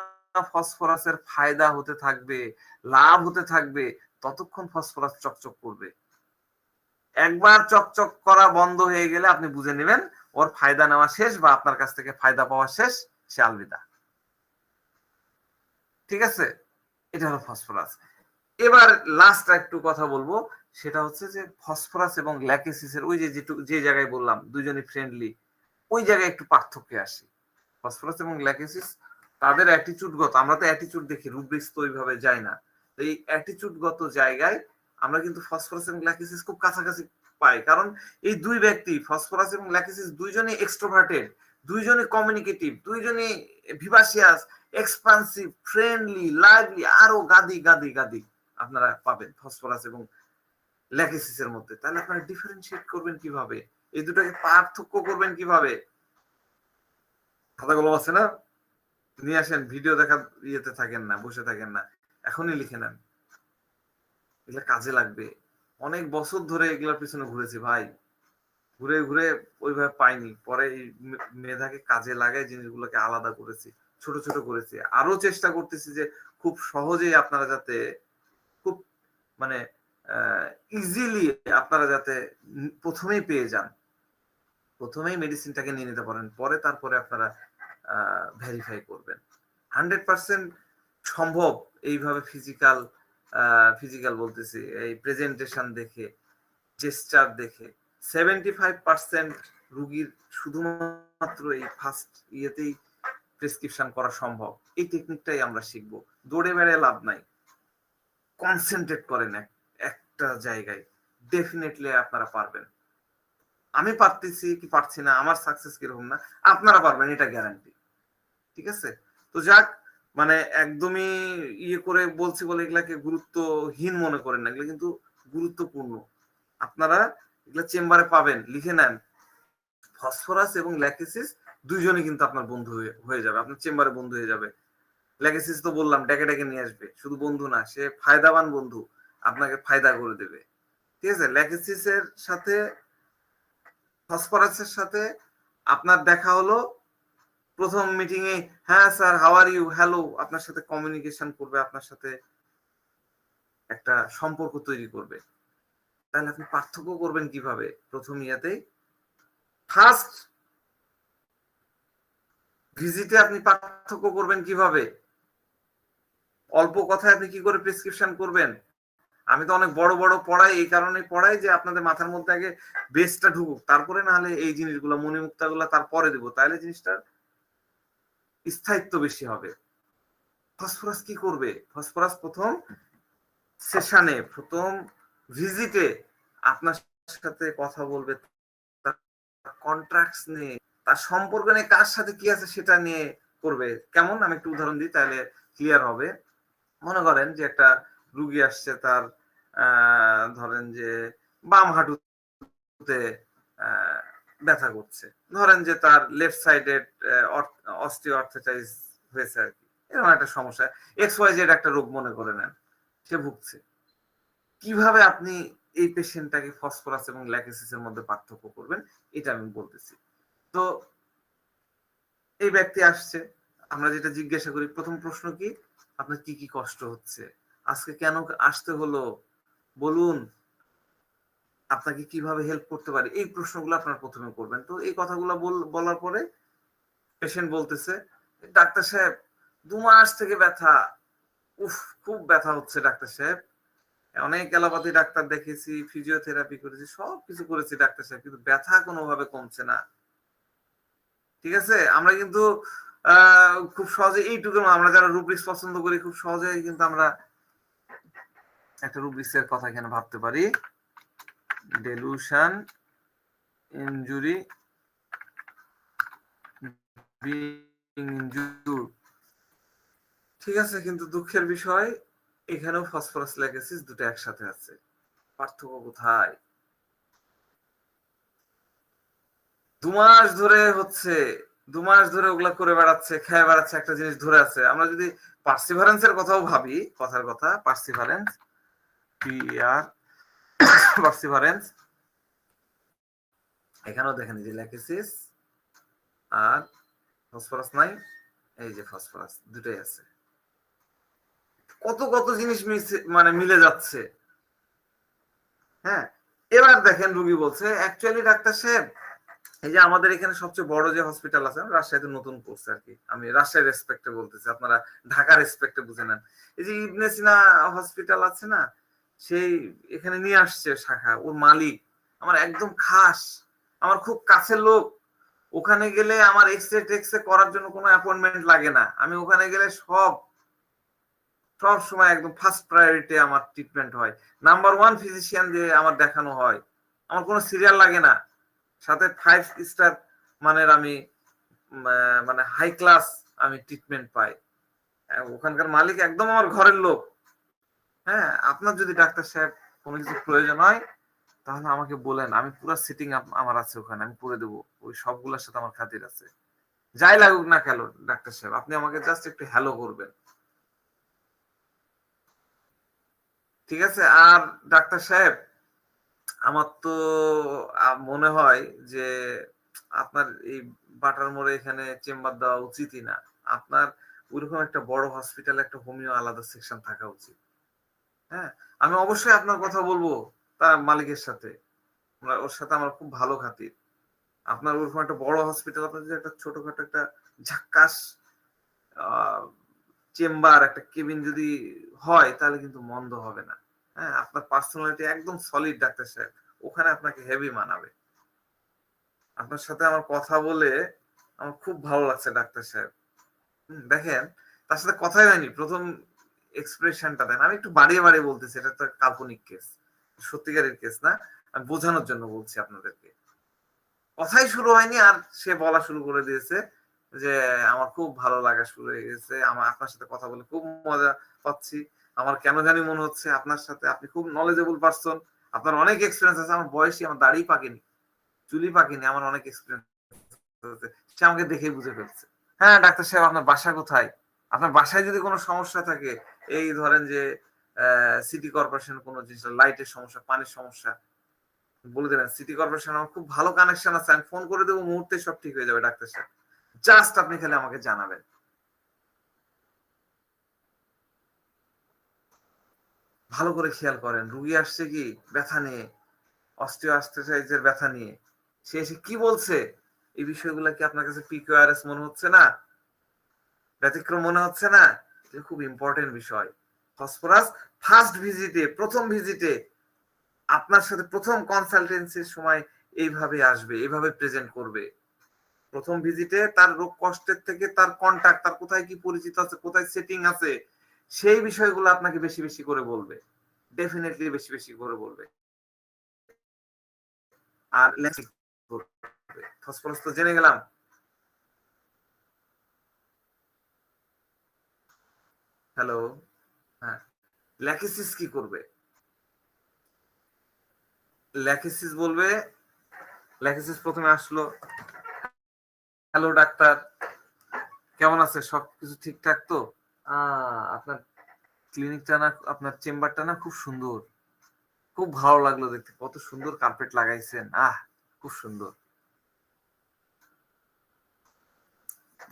ফসফরাসের ফায়দা হতে থাকবে, লাভ হতে থাকবে, ততক্ষণ ফসফরাস চকচক করবে। একবার চকচক করা বন্ধ হয়ে গেলে আপনি বুঝে নেবেন ওর ফায়দা নেওয়া শেষ, বা আপনার কাছ থেকে ফায়দা পাওয়া শেষ, সে আলবিদা। ঠিক আছে, এটা হলো ফসফরাস। এবার লাস্ট একটু কথা বলবো, সেটা হচ্ছে যে ফসফরাস এবং ল্যাকেসিসের ওই যে যে জায়গায় বললাম দুইজনই ফ্রেন্ডলি, ওই জায়গায় একটু পার্থক্যে আসি। ফসফরাস এবং ল্যাকেসিস তাদের অ্যাটিটিউডগত, আমরা তো অ্যাটিটিউড দেখি, রুব্রিক্স তো ওইভাবে যায় না, তো এই অ্যাটিটিউডগত জায়গায় আমরা কিন্তু ফসফরাস এবং ল্যাকেসিস খুব কাছাকাছি পাই। কারণ এই দুই ব্যক্তি, ফসফরাস এবং ল্যাকেসিস, দুইজনই এক্সট্রোভার্টেড, দুইজনই কমিউনিকেটিভ, দুইজনই ভিভাসিয়াস, এক্সপান্সিভ, ফ্রেন্ডলি, লাইভলি, আরো গাদি গাদি গাদি আপনারা পাবেন ফসফরাস এবং ল্যাকেসিসের মধ্যে। তাহলে আপনারা ডিফারেন্সিয়েট করবেন কিভাবে? এই দুটোকে পার্থক্য করবেন কিভাবে? খাতাগুলো আছে না, নিয়ে আসেন, ভিডিও দেখা ইয়েতে থাকেন না, বসে থাকেন না, এখনই লিখে নেন। এগুলো কাজে লাগবে। অনেক বছর ধরে এগুলোর পিছনে ঘুরেছি ভাই, ঘুরে ঘুরে ওইভাবে পাইনি, পরে এই মেধাকে কাজে লাগাই জিনিসগুলোকে আলাদা করেছি, ছোট ছোট করেছি। আরো চেষ্টা করতেছি যে খুব সহজেই আপনারা যাতে খুব মানে ইজিলি আপনারা যাতে প্রথমেই পেয়ে যান, প্রথমেই মেডিসিনটাকে নিয়ে নিতে পারেন, পরে তারপরে আপনারা ভেরিফাই করবেন। 100% সম্ভব এইভাবে ফিজিক্যাল বলতেছি, এই প্রেজেন্টেশন দেখে, জেস্টার দেখে 75% রুগীর শুধুমাত্র এই ফার্স্ট ইয়েতেই প্রেসক্রিপশন করা সম্ভব। এই টেকনিকটাই আমরা শিখবো। দৌড়ে বেড়ে লাভ নাই, কনসেন্ট্রেট করেন একটা জায়গায়, ডেফিনেটলি আপনারা পারবেন। আমি পারতেছি কি পারছি না, আমার সাকসেস কিরকম না, আপনারা পারবেন, এটা গ্যারান্টি। ঠিক আছে? তো যাক, মানে একদমই ইয়ে করে বলছি বলে এগুলাকে গুরুত্বহীন মনে করেন না, এগুলো কিন্তু গুরুত্বপূর্ণ। আপনারা এগুলা চেম্বারে পাবেন, লিখে নেন। ফসফরাস এবং ল্যাকেসিস দুইজনই কিন্তু আপনার বন্ধু হয়ে যাবে, আপনার চেম্বারে বন্ধু হয়ে যাবে। ল্যাকেসিস তো বললাম ডেকে ডেকে নিয়ে আসবে, শুধু বন্ধু না, সে ফায়দাবান বন্ধু, আপনাকে ফায়দা করে দেবে। ঠিক আছে? ল্যাকেসিসের সাথে ফসফরাসের সাথে আপনার দেখা হলো প্রথম মিটিং এ, হ্যাঁ sir how are you, hello, আপনার সাথে কমিউনিকেশন করবে, আপনার সাথে একটা সম্পর্ক তৈরি করবে। তাহলে আপনি পার্থক্য করবেন কিভাবে? প্রথম ইয়াতেই ফার্স্ট ভিজিটে আপনি পার্থক্য করবেন কিভাবে? অল্প কথায় আপনি কি করে প্রেসক্রিপশন করবেন? আমি তো অনেক বড় বড় পড়াই, এই কারণে পড়াই যে আপনাদের মাথার মধ্যে আগে বেসটা ঢুকুক, তারপরে না হলে এই জিনিসগুলো মণিমুক্তাগুলো তারপরে দেবো, তাহলে জিনিসটার স্থায়িত্ব বেশি হবে। ফসফরাস কি করবে? ফসফরাস প্রথম সেশনে, প্রথম ভিজিটে আপনার সাথে কথা বলবে, কন্ট্রাক্টস নিয়ে, তার সম্পর্ক নিয়ে, কার সাথে কি আছে সেটা নিয়ে করবে। কেমন? আমি একটু উদাহরণ দিই, তাহলে ক্লিয়ার হবে। মনে করেন যে একটা রুগী আসছে, তার ধরেন যে বাম হাঁটুতে ব্যথা করছে, ধরেন যে তার লেফট সাইডের অস্টিওআর্থ্রাইটিস হয়েছে আর কি, এরকম একটা সমস্যা, XYZ একটা রোগ মনে করে নেন, সে ভুগছে। কিভাবে আপনি এই পেশেন্টটাকে ফসফরাস এবং ল্যাকেসিসের মধ্যে পার্থক্য করবেন, এটা আমি বলতেছি। তো এই ব্যক্তি আসছে, আমরা যেটা জিজ্ঞাসা করি, প্রথম প্রশ্ন কি, আপনার কি কি কষ্ট হচ্ছে, আজকে কেন আসতে হলো, বলুন, আপনাকে কিভাবে হেল্প করতে পারি, এই প্রশ্নগুলো আপনার প্রথমে করবেন। তো এই কথাগুলো বলার পরে পেশেন্ট বলতেছে, ডাক্তার সাহেব 2 মাস থেকে ব্যথা, উফ খুব ব্যথা হচ্ছে ডাক্তার সাহেব, অনেক এলোপ্যাথি ডাক্তার দেখেছি, ফিজিওথেরাপি করেছি, সবকিছু করেছি ডাক্তার সাহেব, কিন্তু ব্যথা কোনোভাবে কমছে না। ঠিক আছে? আমরা কিন্তু খুব সহজে এইটুকু, আমরা যারা রুব্রিক্স পছন্দ করি, খুব সহজে কিন্তু আমরা একটা রুব্রিক্স এর কথা এখানে ভাবতে পারি, ডেলুশন, ইনজুরি, ঠিক আছে? কিন্তু দুঃখের বিষয়, এখানেও ফসফরাস ল্যাকেসিস দুটো একসাথে আছে। পার্থক্য কোথায়? 2 মাস ধরে হচ্ছে, 2 মাস ধরে ওগুলা করে বেড়াচ্ছে, খেয়ে বেড়াচ্ছে, একটা জিনিস ধরে আছে। আমরা যদি পার্সিভারেন্সের কথাও ভাবি, কথার কথা, পার্সিভারেন্স, পার্সিভারেন্স, এখানেও দেখেন যে ল্যাকেসিস আর ফসফরাস নাই, এই যে ফসফরাস দুটোই আছে। কত কত জিনিস মানে মিলে যাচ্ছে। হ্যাঁ, এবার দেখেন রুগী বলছে, অ্যাকচুয়ালি ডাক্তার সাহেব, এই যে আমাদের এখানে সবচেয়ে বড় যে হসপিটাল আছে, রাজশাহীতে নতুন করছে আর কি, আমি রাজশাহী রেসপেক্টে বলতেছি, আপনারা ঢাকা রেসপেক্টে বুঝে নেন। এই যে ইবনে সিনা হসপিটাল আছে না, সেই এখানে নিয়ে আসছে শাখা, ওর মালিক আমার একদম খাস, আমার খুব কাছের লোক। ওখানে গেলে আমার এক্সরে টেক্সরে করার জন্য কোনো অ্যাপয়েন্টমেন্ট লাগে না, আমি ওখানে গেলে সব সময় একদম ফার্স্ট প্রায়োরিটি আমার ট্রিটমেন্ট হয়, নাম্বার 1 ফিজিশিয়ান দিয়ে আমার দেখানো হয়, আমার কোনো সিরিয়াল লাগে না, সাথে 5 স্টার মানের আমি মানে হাই ক্লাস আমি ট্রিটমেন্ট পাই। ওখানকার মালিক একদম আমার ঘরের লোক। হ্যাঁ, আপনার যদি ডাক্তার সাহেব কোনো কিছু প্রয়োজন হয়, তাহলে আমাকে বলেন, আমি পুরো সিটিং আমার আছে ওখানে, আমি করে দেবো, ওই সবগুলোর সাথে আমার খাতির আছে, যাই লাগুক না কেন ডাক্তার সাহেব, আপনি আমাকে জাস্ট একটু হ্যালো করবেন। ঠিক আছে। আর ডাক্তার সাহেব, আমার তো মনে হয় যে আপনার এই বাটার মোড়ে এখানে চেম্বার দেওয়া উচিতই না। আপনার ওইরকম একটা বড় হসপিটালে একটা হোমিও আলাদা সেকশন থাকা উচিত। হ্যাঁ, আমি অবশ্যই আপনার কথা বলবো তার মালিকের সাথে। ওর সাথে আমার খুব ভালো খাতির। আপনার ওরকম একটা বড় হসপিটাল, আপনার যদি একটা ছোটখাটো একটা ঝাক্কাস চেম্বার, একটা কেবিন যদি হয় তাহলে কিন্তু মন্দ হবে না। হ্যাঁ, আপনার পার্সোনালিটি একদম সলিড ডাক্তার সাহেব, ওখানে আপনাকে হেভি মানাবে। আপনার সাথে আমার কথা বলে আমার খুব ভালো লাগছে ডাক্তার সাহেব। দেখেন, তার সাথে কথাই হয়নি, প্রথম এক্সপ্রেশনটা দেন। আমি একটু বাড়িয়ে বাড়িয়ে বলতেছি, এটা তো কাল্পনিক কেস, সত্যিকারের কেস না। আমি বোঝানোর জন্য বলছি আপনাদেরকে। কথাই শুরু হয়নি আর সে বলা শুরু করে দিয়েছে যে আমার খুব ভালো লাগা শুরু হয়ে গেছে, আমার আপনার সাথে কথা বলে খুব মজা পাচ্ছি। আমার কেন জানি মনে হচ্ছে আপনার সাথে, আপনি খুব নলেজেবল পারসন, আপনার অনেক এক্সপিরিয়েন্স আছে। আমার বয়সী, আমার দাড়ি পাকেনি, চুলি পাকেনি, আমার অনেক এক্সপিরিয়েন্স আছে। সে আমাকে দেখেই বুঝে ফেলছে। হ্যাঁ ডাক্তার সাহেব, আপনার বাসা কোথায়? আপনার বাসায় যদি কোনো সমস্যা থাকে, এই ধরেন যে সিটি কর্পোরেশন কোনো জিনিস, লাইটের সমস্যা, পানির সমস্যা, বলে দেবেন। সিটি কর্পোরেশন আমার খুব ভালো কানেকশন আছে, আমি ফোন করে দেবো, মুহূর্তে সব ঠিক হয়ে যাবে ডাক্তার সাহেব। জাস্ট আপনি খালি আমাকে জানাবেন। ভালো করে খেয়াল করেন, রুগী আসছে কি ব্যথা নিয়ে, অস্টিওআর্থ্রাইটিসের ব্যথা নিয়ে, সে এসে কি বলছে, এই বিষয়গুলো কি আপনার কাছে পিকিউআরএস মনে হচ্ছে না? ব্যতিক্রম মনে হচ্ছে না? এটা খুব ইম্পর্টেন্ট বিষয়। ফসফরাস ফার্স্ট ভিজিটে, প্রথম ভিজিটে আপনার সাথে প্রথম কনসালটেন্সির সময় এইভাবে আসবে, এইভাবে প্রেজেন্ট করবে। প্রথম ভিজিটে তার রোগ কষ্টের থেকে তার কন্টাক্ট, তার কোথায় কি পরিচিত আছে, কোথায় সেটিং আছে, সেই বিষয়গুলো আপনাকে বেশি বেশি করে বলবে। ডেফিনেটলি বেশি বেশি করে বলবে। আর ফসফরাস তো জেনে গেলাম। হ্যালো, হ্যাঁ, ল্যাকিসিস কি করবে? ল্যাকিসিস বলবে, ল্যাকিসিস প্রথমে আসলো, হ্যালো ডাক্তার, কেমন আছে, সবকিছু ঠিকঠাক তো? আপনার ক্লিনিকটা না, আপনার চেম্বারটা না খুব সুন্দর, খুব ভালো লাগলো দেখতে, কত সুন্দর কার্পেট লাগাইছেন, খুব সুন্দর।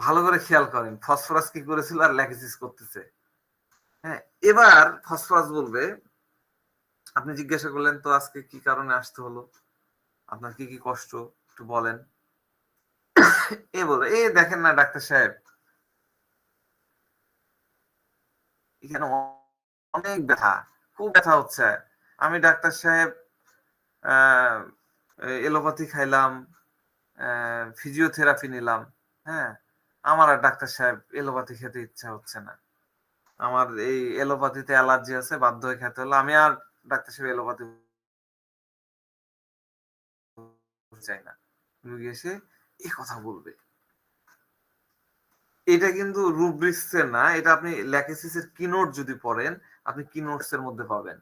ভালো করে খেয়াল করেন ফসফরাস কি করেছিল আর ল্যাকিসিস করতেছে। হ্যাঁ, এবার ফসফরাস বলবে, আপনি জিজ্ঞাসা করলেন তো আজকে কি কারণে আসতে হলো, আপনার কি কি কষ্ট একটু বলেন। এ বলবে, এই দেখেন না ডাক্তার সাহেব, এখানে অনেক ব্যথা, খুব ব্যথা হচ্ছে। আমি ডাক্তার সাহেব এলোপ্যাথি খাইলাম, ফিজিওথেরাপি নিলাম, হ্যাঁ, আমার আর ডাক্তার সাহেব এলোপ্যাথি খেতে ইচ্ছা হচ্ছে না। আমার এই এলোপ্যাথিতে অ্যালার্জি আছে, বাধ্য হয়ে খেতে হলো। আমি আর ডাক্তার সাহেব এলোপ্যাথি চাই না। রুগী এসে এই কথা বলবে। এটা কিন্তু রুব্রিক্স এর না, এটা আপনি ল্যাকেসিস এর কিনোট যদি পড়েন, আপনি কিনোটস এর মধ্যে পাবেন।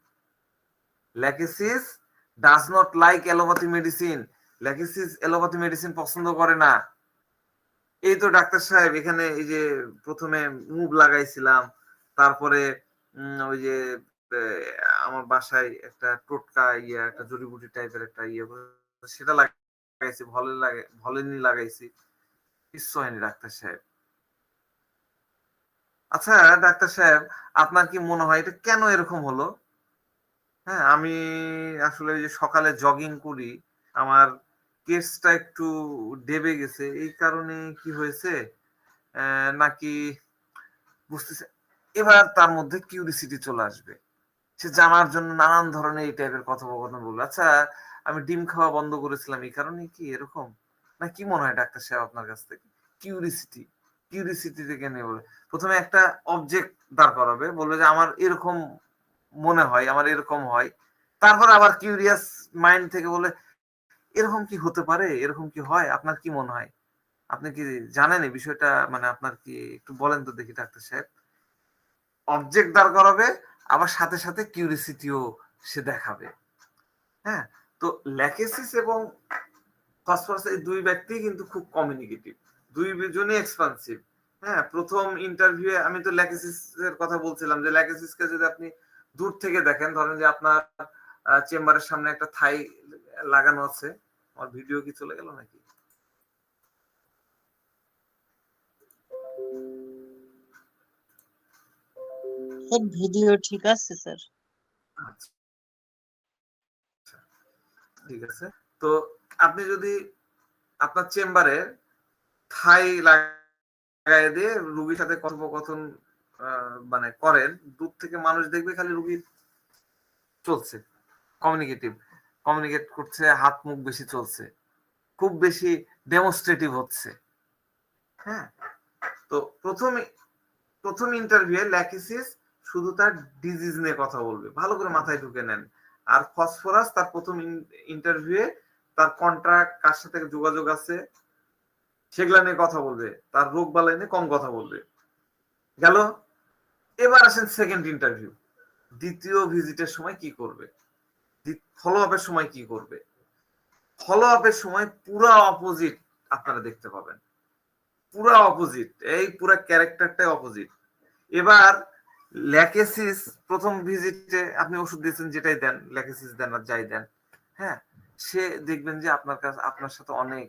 Lachesis does not like allopathy medicine. Lachesis allopathy medicine পছন্দ করে না। এই তো ডাক্তার সাহেব এখানে এই যে প্রথমে মুভ লাগাইছিলাম, তারপরে ওই যে আমার বাসায় একটা টোটকা একটা জড়িবুটি টাইপের একটা সেটা লাগাইছি, ভলিনি লাগাইছি, কিচ্ছু হয়নি ডাক্তার সাহেব। আচ্ছা ডাক্তার সাহেব, আপনার কি মনে হয় এটা কেন এরকম হলো? হ্যাঁ, আমি আসলে ওই যে সকালে জগিং করি, আমার কেসটা একটু ডেবে গেছে, এই কারণে কি হয়েছে নাকি বুঝতেছে। এবার তার মধ্যে কিউরিসিটি চলে আসবে, সে জানার জন্য নানান ধরনের এই টাইপের কথোপকথন বলবে। আচ্ছা, আমি ডিম খাওয়া বন্ধ করেছিলাম, এই কারণে কি এরকম? না কি মনে হয় ডাক্তার সাহেব আপনার কাছ থেকে? কিউরিসিটি, কিউরিসিটি থেকে নিয়ে বলে প্রথমে একটা অবজেক্ট দাঁড় করাবে, বলবে যে আমার এরকম মনে হয়, আমার এরকম হয়। তারপর আবার কিউরিয়াস মাইন্ড থেকে বলে এরকম কি হতে পারে, এরকম কি হয়, আপনার কি মনে হয়? আপনি কি জানেন এই বিষয়টা, মানে আপনার কি একটু বলেন তো দেখি ডাক্তার সাহেব। অবজেক্ট দাঁড় করাবে, আবার সাথে সাথে কিউরিসিটিও সে দেখাবে। হ্যাঁ, তো ল্যাকেসিস এবং ফসফরাস এই দুই ব্যক্তি কিন্তু খুব কমিউনিকেটিভ, দুইজনই এক্সপান্সিভ। হ্যাঁ, প্রথম ইন্টারভিউয়ে আমি তো ল্যাকেসিস এর কথা বলছিলাম যে ল্যাকেসিসকে যদি আপনি দূর থেকে দেখেন, ধরেন যে আপনার চেম্বারের সামনে একটা থাই লাগানো আছে। আমার ভিডিও কি চলে গেল নাকি? স্যার ভিডিও ঠিক আছে স্যার। আচ্ছা, ঠিক আছে। তো আপনি যদি আপনার চেম্বারে থাই লাগাই দিয়ে রুগীর সাথে কথোপকথন মানে করেন, দূর থেকে মানুষ দেখবে খালি রুগীর চলছে, কমিউনিকেট করছে, হাত মুখ বেশি চলছে, খুব বেশি ডেমনস্ট্রেটিভ হচ্ছে। হ্যাঁ, তো প্রথম ইন্টারভিউ ল্যাকিসিস শুধু তার ডিজিজ নিয়ে কথা বলবে, ভালো করে মাথায় ঢুকে নেন। আর ফসফরাস তার প্রথম ইন্টারভিউ তার কন্ট্রাক্ট, কার সাথে যোগাযোগ আছে সেগুলা নিয়ে কথা বলবে, তার রোগ বালাই নিয়ে কম কথা বলবে। গেল। এবার আসেন সেকেন্ড ইন্টারভিউ, দ্বিতীয় ভিজিটের সময় কি করবে, ফলো আপের সময় কি করবে। ফলো আপের সময় পুরা অপোজিট আপনারা দেখতে পাবেন, পুরা অপোজিট, এই পুরা ক্যারেক্টারটাই অপোজিট। এবার ল্যাকেসিস প্রথম ভিজিটে আপনি ওষুধ দিয়েছেন, যেটাই দেন, ল্যাকেসিস দেন আর যাই দেন, হ্যাঁ, সে দেখবেন যে আপনার সাথে অনেক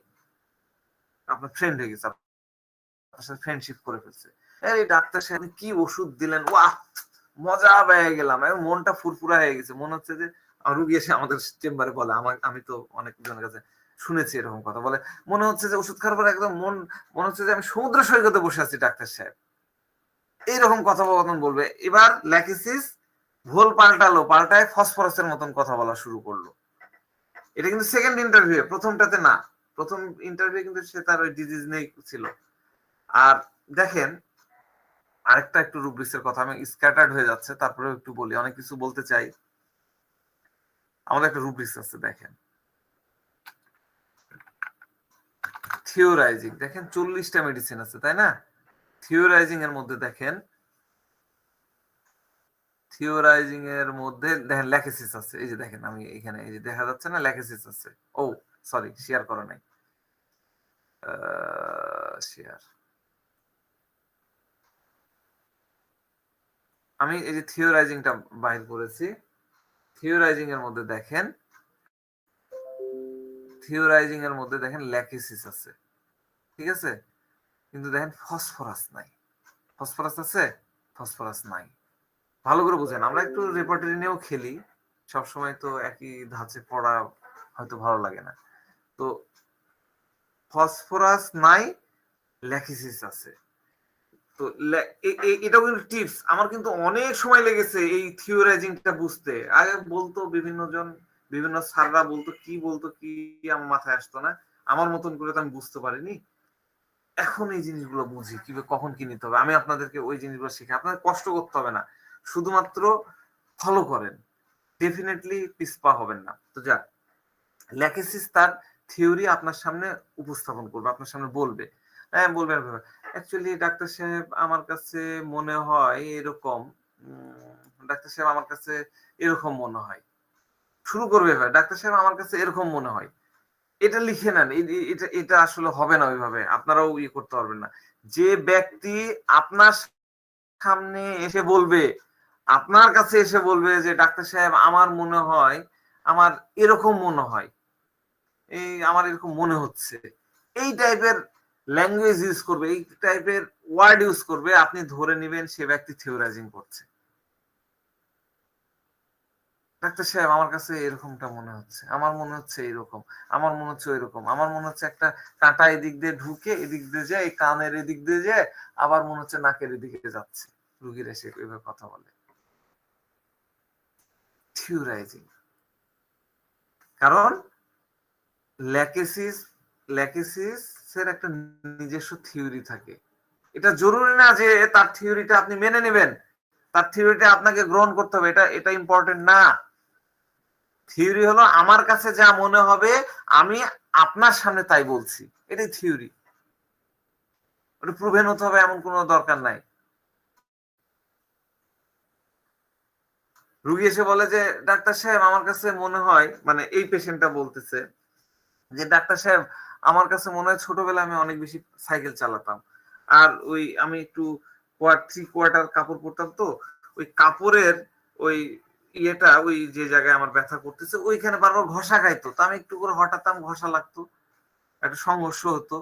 আপনার ফ্রেন্ড হয়ে গেছে, আপনার সাথে ফ্রেন্ডশিপ করে ফেলছে। এই ডাক্তার সাহেব কি ওষুধ দিলেন, ওয়াহ মজা পেয়ে গেলাম, মনটা ফুরফুরা হয়ে গেছে। মনে হচ্ছে যে রুগী এসে আমাদের চেম্বারে বলে, আমি তো অনেক জনের কাছে শুনেছি এরকম কথা বলে, মনে হচ্ছে যে ওষুধ খাওয়ার পর একদম মনে হচ্ছে যে আমি সমুদ্র সৈকতে বসে আছি ডাক্তার সাহেব, এইরকম কথোপকথন বলবে। এবার ল্যাকিসিস ভুল পাল্টায় ফসফরাসের মতন কথা বলা শুরু করলো। এটা কিন্তু সেকেন্ড ইন্টারভিউ, প্রথমটাতে না। প্রথম ইন্টারভিউ কিন্তু সে তার ওই ডিজিজ নিয়ে ছিল। আর দেখেন আরেকটা একটু রুব্রিক্সের কথা, আমি স্ক্যাটার্ড হয়ে যাচ্ছে, তারপরে একটু বলি, অনেক কিছু বলতে চাই। আমাদের একটা রুব্রিক্স আছে, দেখেন থিওরাইজিং, দেখেন 40টা মেডিসিন আছে, তাই না? থিওরাইজিং এর মধ্যে দেখেন, থিওরাইজিং এর মধ্যে দেখেন ল্যাকেসিস আছে। এই যে দেখেন, আমি এখানে এই যে দেখা যাচ্ছে না, ল্যাকেসিস আছে। ও সরি, শেয়ার করা নাই, শেয়ার। আমি এই যে থিওরাইজিংটা বাইর করেছি, থিওরাইজিং এর মধ্যে দেখেন, থিওরাইজিং এর মধ্যে দেখেন ল্যাকেসিস আছে, ঠিক আছে, কিন্তু দেখেন ফসফরাস নাই। ফসফরাস আছে, ফসফরাস নাই। ভালো করে বুঝেন, আমরা একটু রেপার্টরি নিয়েও খেলি, সবসময় তো একই ধাঁচে পড়া হয়তো ভালো লাগে না। তো ফসফরাস নাই, ল্যাকিসিস আছে। তো এটাও কিন্তু টিপস, আমার কিন্তু অনেক সময় লেগেছে এই থিওরাইজিংটা বুঝতে। আগে বলতো বিভিন্ন জন, বিভিন্ন স্যাররা বলতো কি আমার মাথায় আসতো না, আমার মতন করে তো আমি বুঝতে পারিনি। এখন এই জিনিসগুলো বুঝি কিভাবে কখন কি নিতে হবে। আমি আপনাদেরকে ওই জিনিসগুলো শিখে, আপনাদের কষ্ট করতে হবে না, শুধুমাত্র ফলো করেন, ডেফিনেটলি পিছপা হবেন না। তো যাক, ল্যাকেসিস তার থিওরি আপনার সামনে উপস্থাপন করবে, আপনার সামনে বলবে। হ্যাঁ বলবেন, অ্যাকচুয়ালি ডাক্তার সাহেব আমার কাছে মনে হয় এরকম, ডাক্তার সাহেব আমার কাছে এরকম মনে হয়, শুরু করবে ভাই, ডাক্তার সাহেব আমার কাছে এরকম মনে হয়। এটা লিখে নেন, এটা এটা আসলে হবে না ওইভাবে, আপনারাও ইয়ে করতে পারবেন না। যে ব্যক্তি আপনার সামনে এসে বলবে, আপনার কাছে এসে বলবে যে ডাক্তার সাহেব আমার মনে হয়, আমার এরকম মনে হয়, এই আমার এরকম মনে হচ্ছে, এই টাইপের ল্যাঙ্গুয়েজ ইউজ করবে, এই টাইপের ওয়ার্ড ইউজ করবে, আপনি ধরে নেবেন সে ব্যক্তি থিওরাইজিং করছে। ডাক্তার সাহেব আমার কাছে এরকমটা মনে হচ্ছে, আমার মনে হচ্ছে এরকম, আমার মনে হচ্ছে ওইরকম, আমার মনে হচ্ছে একটা কাঁটা এদিক দিয়ে ঢুকে এদিক দিয়ে যায়, এই কানের এদিক দিয়ে যায়, আবার মনে হচ্ছে নাকের এদিকে যাচ্ছে। রুগীর এসে এইভাবে কথা বলে, থিওরাইজিং। কারণ ল্যাকেসিসের একটা নিজস্ব থিওরি থাকে। এটা জরুরি না যে তার থিওরিটা আপনি মেনে নেবেন, তার থিওরিটা আপনাকে গ্রহণ করতে হবে, এটা ইম্পর্টেন্ট না। থিওরি হলো আমার কাছে যা মনে হবে আমি আপনার সামনে তাই বলছি, এটাই থিওরি। ওটা প্রুভেন হতে হবে এমন কোনো দরকার নাই। রুগী এসে বলে যে ডাক্তার সাহেব আমার কাছে মনে হয়, মানে এই পেশেন্টটা বলতেছে যে ডাক্তার সাহেব আমার কাছে মনে হয় ছোটবেলায় আমি অনেক বেশি সাইকেল চালাতাম, আর ওই আমি একটু 3/4 কাপড় পরতাম, তো ওই কাপড়ের ওই ইয়েটা ওই যে জায়গায় আমার ব্যথা করতেছে ওইখানে বারবার ঘষা খাইতো, তো আমি একটু করে হঠাৎ ঘষা লাগতো, একটা সংঘর্ষ হতো।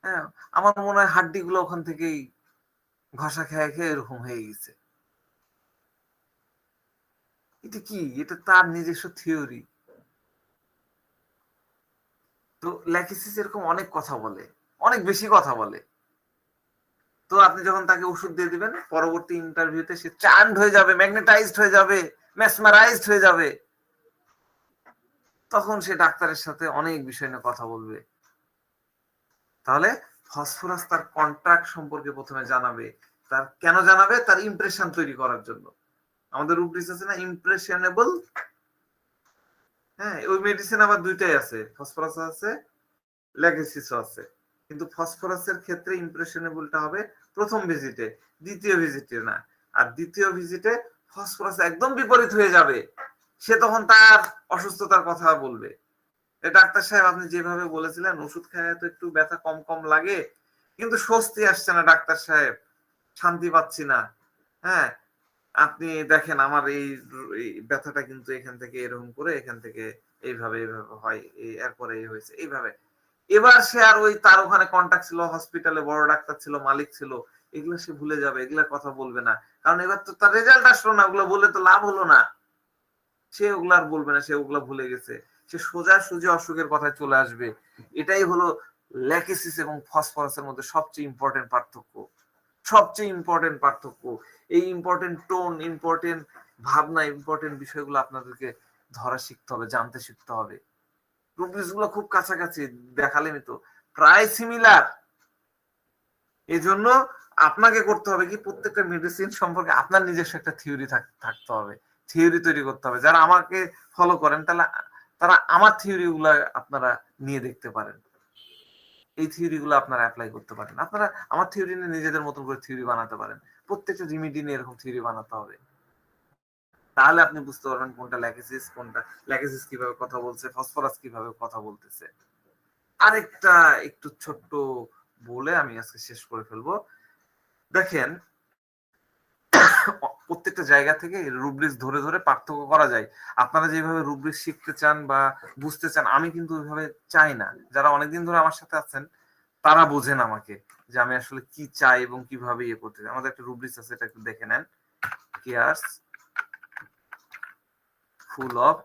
হ্যাঁ, আমার মনে হয় হাড্ডি গুলো ওখান থেকেই ঘষা খেয়ে খেয়ে এরকম হয়ে গেছে। এটা কি, এটা তার নিজস্ব থিওরি। তো ল্যাকিসিস এরকম অনেক কথা বলে, অনেক বেশি কথা বলে। তো আপনি যখন তাকে ওষুধ দিয়ে দিবেন, পরবর্তী ইন্টারভিউতে সে চার্মড হয়ে যাবে, ম্যাগনেটাইজড হয়ে যাবে, মেসমারাইজড হয়ে যাবে। তখন সে ডাক্তারের সাথে অনেক বিষয় নিয়ে কথা বলবে। তাহলে ফসফরাস তার কন্ট্রাক্ট সম্পর্কে প্রথমে জানাবে। তার কেন জানাবে? তার ইমপ্রেশন তৈরি করার জন্য। আমাদের রুব্রিক্স আছে না, ইমপ্রেশনেবল। হ্যাঁ, ওই মেডিসিন আবার দুইটাই আছে, ফসফরাস আছে, ল্যাগেসিসও আছে। কিন্তু ফসফরাসের ক্ষেত্রে ইমপ্রেশনেবলটা হবে প্রথম ভিজিটে, দ্বিতীয় ভিজিটে না। আর দ্বিতীয় ভিজিটে ফসফরাস একদম বিপরীত হয়ে যাবে, সে তখন তার অসুস্থতার কথা বলবে। ডাক্তার সাহেব আপনি যেভাবে বলেছিলেন ওষুধ খায় তো একটু ব্যথা কম কম লাগে, কিন্তু স্বস্তি আসছে না ডাক্তার সাহেব, শান্তি পাচ্ছি না। হ্যাঁ, আপনি দেখেন আমার এই ব্যথাটা কিন্তু এখান থেকে এরকম করে এখান থেকে এইভাবে এইভাবে হয়, এরপরে এই হয়েছে এইভাবে। এবার সে আর ওই তার ওখানে কন্টাক্ট ছিল, হসপিটালে বড় ডাক্তার ছিল, মালিক ছিল, এগুলো সে ভুলে যাবে, এগুলার কথা বলবে না। কারণ এবার তো তার রেজাল্ট আসলো না, ওগুলো বলে তো লাভ হলো না। সে ওগুলা আর বলবে না, সে ওগুলা ভুলে গেছে, সে সোজা সুজি অসুখের কথায় চলে আসবে। এটাই হলো ল্যাকিসিস এবং ফসফরাসের মধ্যে সবচেয়ে ইম্পর্টেন্ট পার্থক্য, সবচেয়ে ইম্পর্টেন্ট পার্থক্য। এই ইম্পর্টেন্ট টোন, ইম্পর্টেন্ট ভাবনা, ইম্পর্টেন্ট বিষয়গুলো আপনাদেরকে ধরা শিখতে হবে, জানতে শিখতে হবে। রুব্রিক্স গুলো খুব কাছাকাছি, দেখালেনি তো, প্রায় সিমিলার। এই জন্য আপনাকে করতে হবে কি, প্রত্যেকটা মেডিসিন সম্পর্কে আপনার নিজস্ব একটা থিওরি থাকতে হবে, থিওরি তৈরি করতে হবে। যারা আমাকে ফলো করেন তাহলে তারা আমার থিওরি গুলা আপনারা নিয়ে দেখতে পারেন, এই থিওরি গুলো আপনারা অ্যাপ্লাই করতে পারেন। আপনারা আমার থিওরি নিয়ে নিজেদের মতন করে থিওরি বানাতে পারেন, প্রত্যেকটা রিমিডি নিয়ে এরকম থিওরি বানাতে হবে। তাহলে আপনি বুঝতে পারবেন কোনটা ল্যাকিসিস, কোনটা ল্যাকিসিস কিভাবে কথা বলছে, ফসফরাস কিভাবে কথা বলতেছে। আরেকটা একটু ছোট্ট বলে আমি আজকে শেষ করে ফেলবো। দেখেন, প্রত্যেকটা জায়গা থেকে রুব্রিক্স ধরে ধরে পার্থক্য করা যায়। আপনারা যেভাবে রুব্রিক্স শিখতে চান বা বুঝতে চান, আমি কিন্তু ওইভাবে চাই না। যারা অনেকদিন ধরে আমার সাথে আছেন তারা বোঝেন আমাকে, যে আমি আসলে কি চাই এবং কিভাবে ইয়ে করতে চাই। আমাদের একটা রুব্রিক্স আছে, এটা একটু দেখে নেন। Cares full of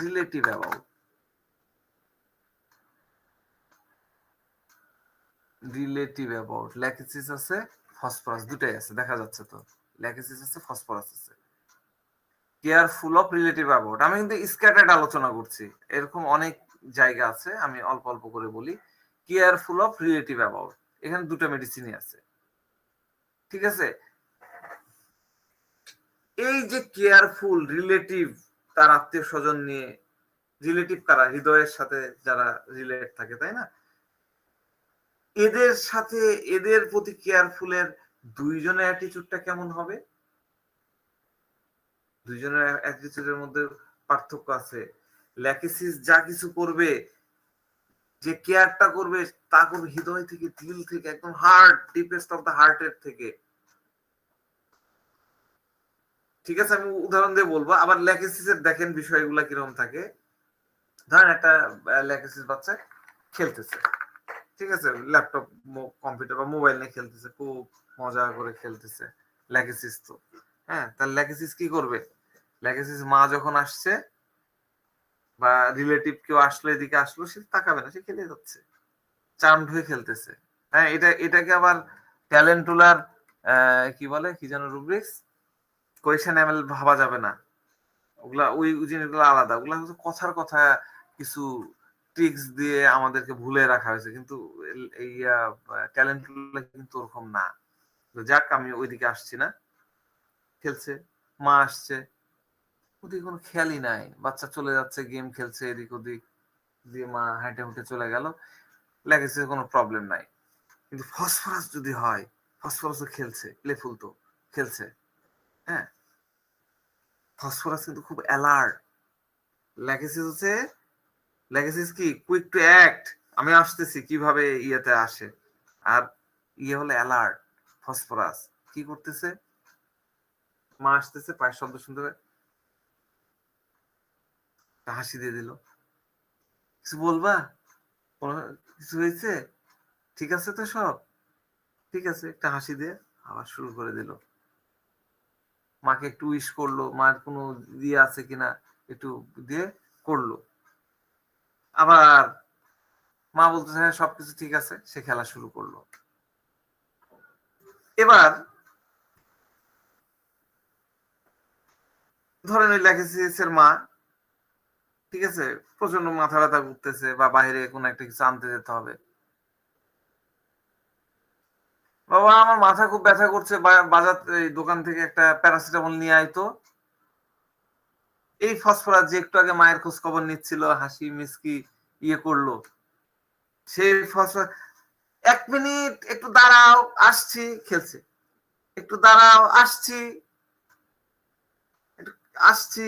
relative about, relative about Lachesis আছে, ফসফরাস দুটাই আছে, দেখা যাচ্ছে তো, ল্যাকিসিস আছে, ফসফরাস আছে। কেয়ারফুল অফ রিলেটিভ অ্যাবাউট, আমি কিন্তু স্ক্যাটার্ড আলোচনা করছি, এরকম অনেক জায়গা আছে, আমি অল্প অল্প করে বলি। কেয়ারফুল অফ রিলেটিভ অ্যাবাউট, এখানে দুটো মেডিসিনই আছে, ঠিক আছে। এই যে কেয়ারফুল, রিলেটিভ তার আত্মীয় স্বজন নিয়ে, রিলেটিভ কারা, হৃদয়ের সাথে যারা রিলেট থাকে, তাই না, এদের সাথে এদের প্রতি কেয়ারফুলের দুইজনের অ্যাটিটিউডটা কেমন হবে? দুইজনের অ্যাটিটিউডের মধ্যে পার্থক্য আছে। ল্যাকিসিস যা কিছু করবে, যে কেয়ারটা করবে, তা করবে হৃদয় থেকে, দিল থেকে, একদম হার্ট, ডিপেস্ট অফ দ্য হার্টের থেকে, ঠিক আছে। আমি উদাহরণ দিয়ে বলবো। আবার ল্যাকিসিসের দেখেন বিষয়গুলো কিরকম থাকে। ধরেন একটা ল্যাকিসিস বাচ্চা খেলতেছে, ঠিক আছে, ল্যাপটপ, কম্পিউটার বা মোবাইল নিয়ে খেলতেছে, খুব মজা করে খেলতেছে, ল্যাকিসিস তো। হ্যাঁ, তার ল্যাকিসিস কি করবে? ল্যাকিসিস মা যখন আসছে বা রিলেটিভ কেউ আসলো, এদিকে আসলো, সে তাকাবে না, সে খেলে যাচ্ছে, চার্মড হয়ে খেলতেছে। হ্যাঁ, এটাকে আবার ট্যালেন্টুলার কি বলে, কি যেন রুব্রিক্স, কোয়েশন এমএল ভাবা যাবে না। ওগুলা ওই জিনিসগুলো আলাদা, ওগুলা হচ্ছে কথার কথা কিছু ট্রিক্স দিয়ে আমাদেরকে ভুলে রাখা হয়েছে, কিন্তু এই ট্যালেন্ট কিন্তু ওরকম না। যাক, আমি ওইদিকে আসছি না। খেলছে, মা আসছে, ওদিকে কোনো খেয়ালই নাই, বাচ্চা চলে যাচ্ছে, গেম খেলছে এদিক ওদিক দিয়ে, মা হেঁটে হেঁটে চলে গেল, লেগেছে, কোনো প্রবলেম নাই। কিন্তু ফসফরাস যদি হয়, ফসফরাসও খেলছে, প্লেফুল তো, খেলছে। হ্যাঁ, ফসফরাস কিন্তু খুব অ্যালার্ট। ল্যাকিসিস হচ্ছে, ল্যাকিসিস কি কুইক টু অ্যাক্ট, আমি আসতেছি, কিভাবে ইয়েতে আসে। আর ইয়ে হলো অ্যালার্ট, ফসফরাস কি করতেছে, মা আসতেছে, পায়ের শব্দ শুনতে পেয়ে একটা হাসি দিয়ে দিল। কিছু বলবা? কোনো কিছু হয়েছে? ঠিক আছে তো সব? ঠিক আছে, একটা হাসি দিয়ে আবার শুরু করে দিল। মাকে একটু উইশ করলো, মার কোনো দিয়ে আছে কিনা একটু দিয়ে করলো। আবার মা বলতেছে হ্যাঁ সবকিছু ঠিক আছে, সে খেলা শুরু করলো। এবার ধরেন ওই ল্যাকেসিস এর মা, ঠিক আছে, প্রচন্ড মাথা ব্যথা করতেছে বা বাইরে কোনো একটা কিছু আনতে যেতে হবে। বাবা আমার মাথা খুব ব্যথা করছে, বাজার এই দোকান থেকে একটা প্যারাসিটামল নিয়ে আইতো। এই ফসফরাস যে একটু আগে মায়ের খোঁজ খবর নিচ্ছিল, হাসি মিসকি ইয়ে করলো, সেই ফসফরাস 1 মিনিট একটু দাঁড়াও আসছি, খেলছে। একটু দাঁড়াও আসছি, একটু আসছি।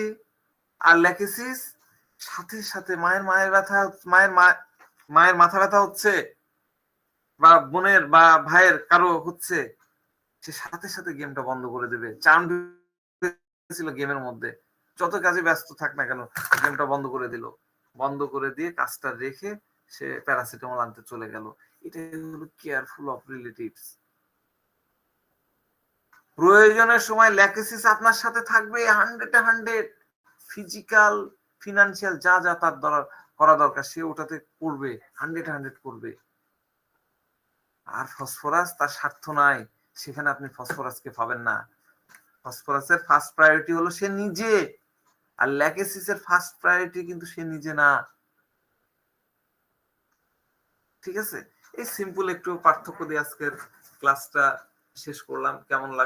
আর ল্যাকেসিস সাথে সাথে মায়ের ব্যথা, মায়ের মাথা ব্যথা হচ্ছে বা বোনের বা ভাইয়ের কারো হচ্ছে, সে সাথে সাথে গেমটা বন্ধ করে দেবে। চার্ম ছিল গেমের মধ্যে, যত কাজে ব্যস্ত থাক না কেন গেমটা বন্ধ করে দিল। বন্ধ করে দিয়ে কাজটা রেখে সে প্যারাসিটামল আনতে চলে গেল। এটাই হলো কেয়ারফুল অফ রিলেটিভস। প্রয়োজনের সময় ল্যাকেসিস আপনার সাথে থাকবে 100 ফিজিক্যাল ফিনান্সিয়াল যা যা তার দ্বারা করা দরকার সে ওটাতে করবে, 100 করবে। আর ফসফরাস তার স্বার্থ নাই, সেখানে আপনি ফসফরাসকে পাবেন না। ফসফরাসের ফার্স্ট প্রায়োরিটি হলো সে নিজে, আর ল্যাকেসিসের ফার্স্ট প্রায়োরিটি কিন্তু সে নিজে না। ঠিক আছে, এই সিম্পল একটু পার্থক্য দিয়ে আজকের ক্লাসটা শেষ করলাম। কেমন লাগলো?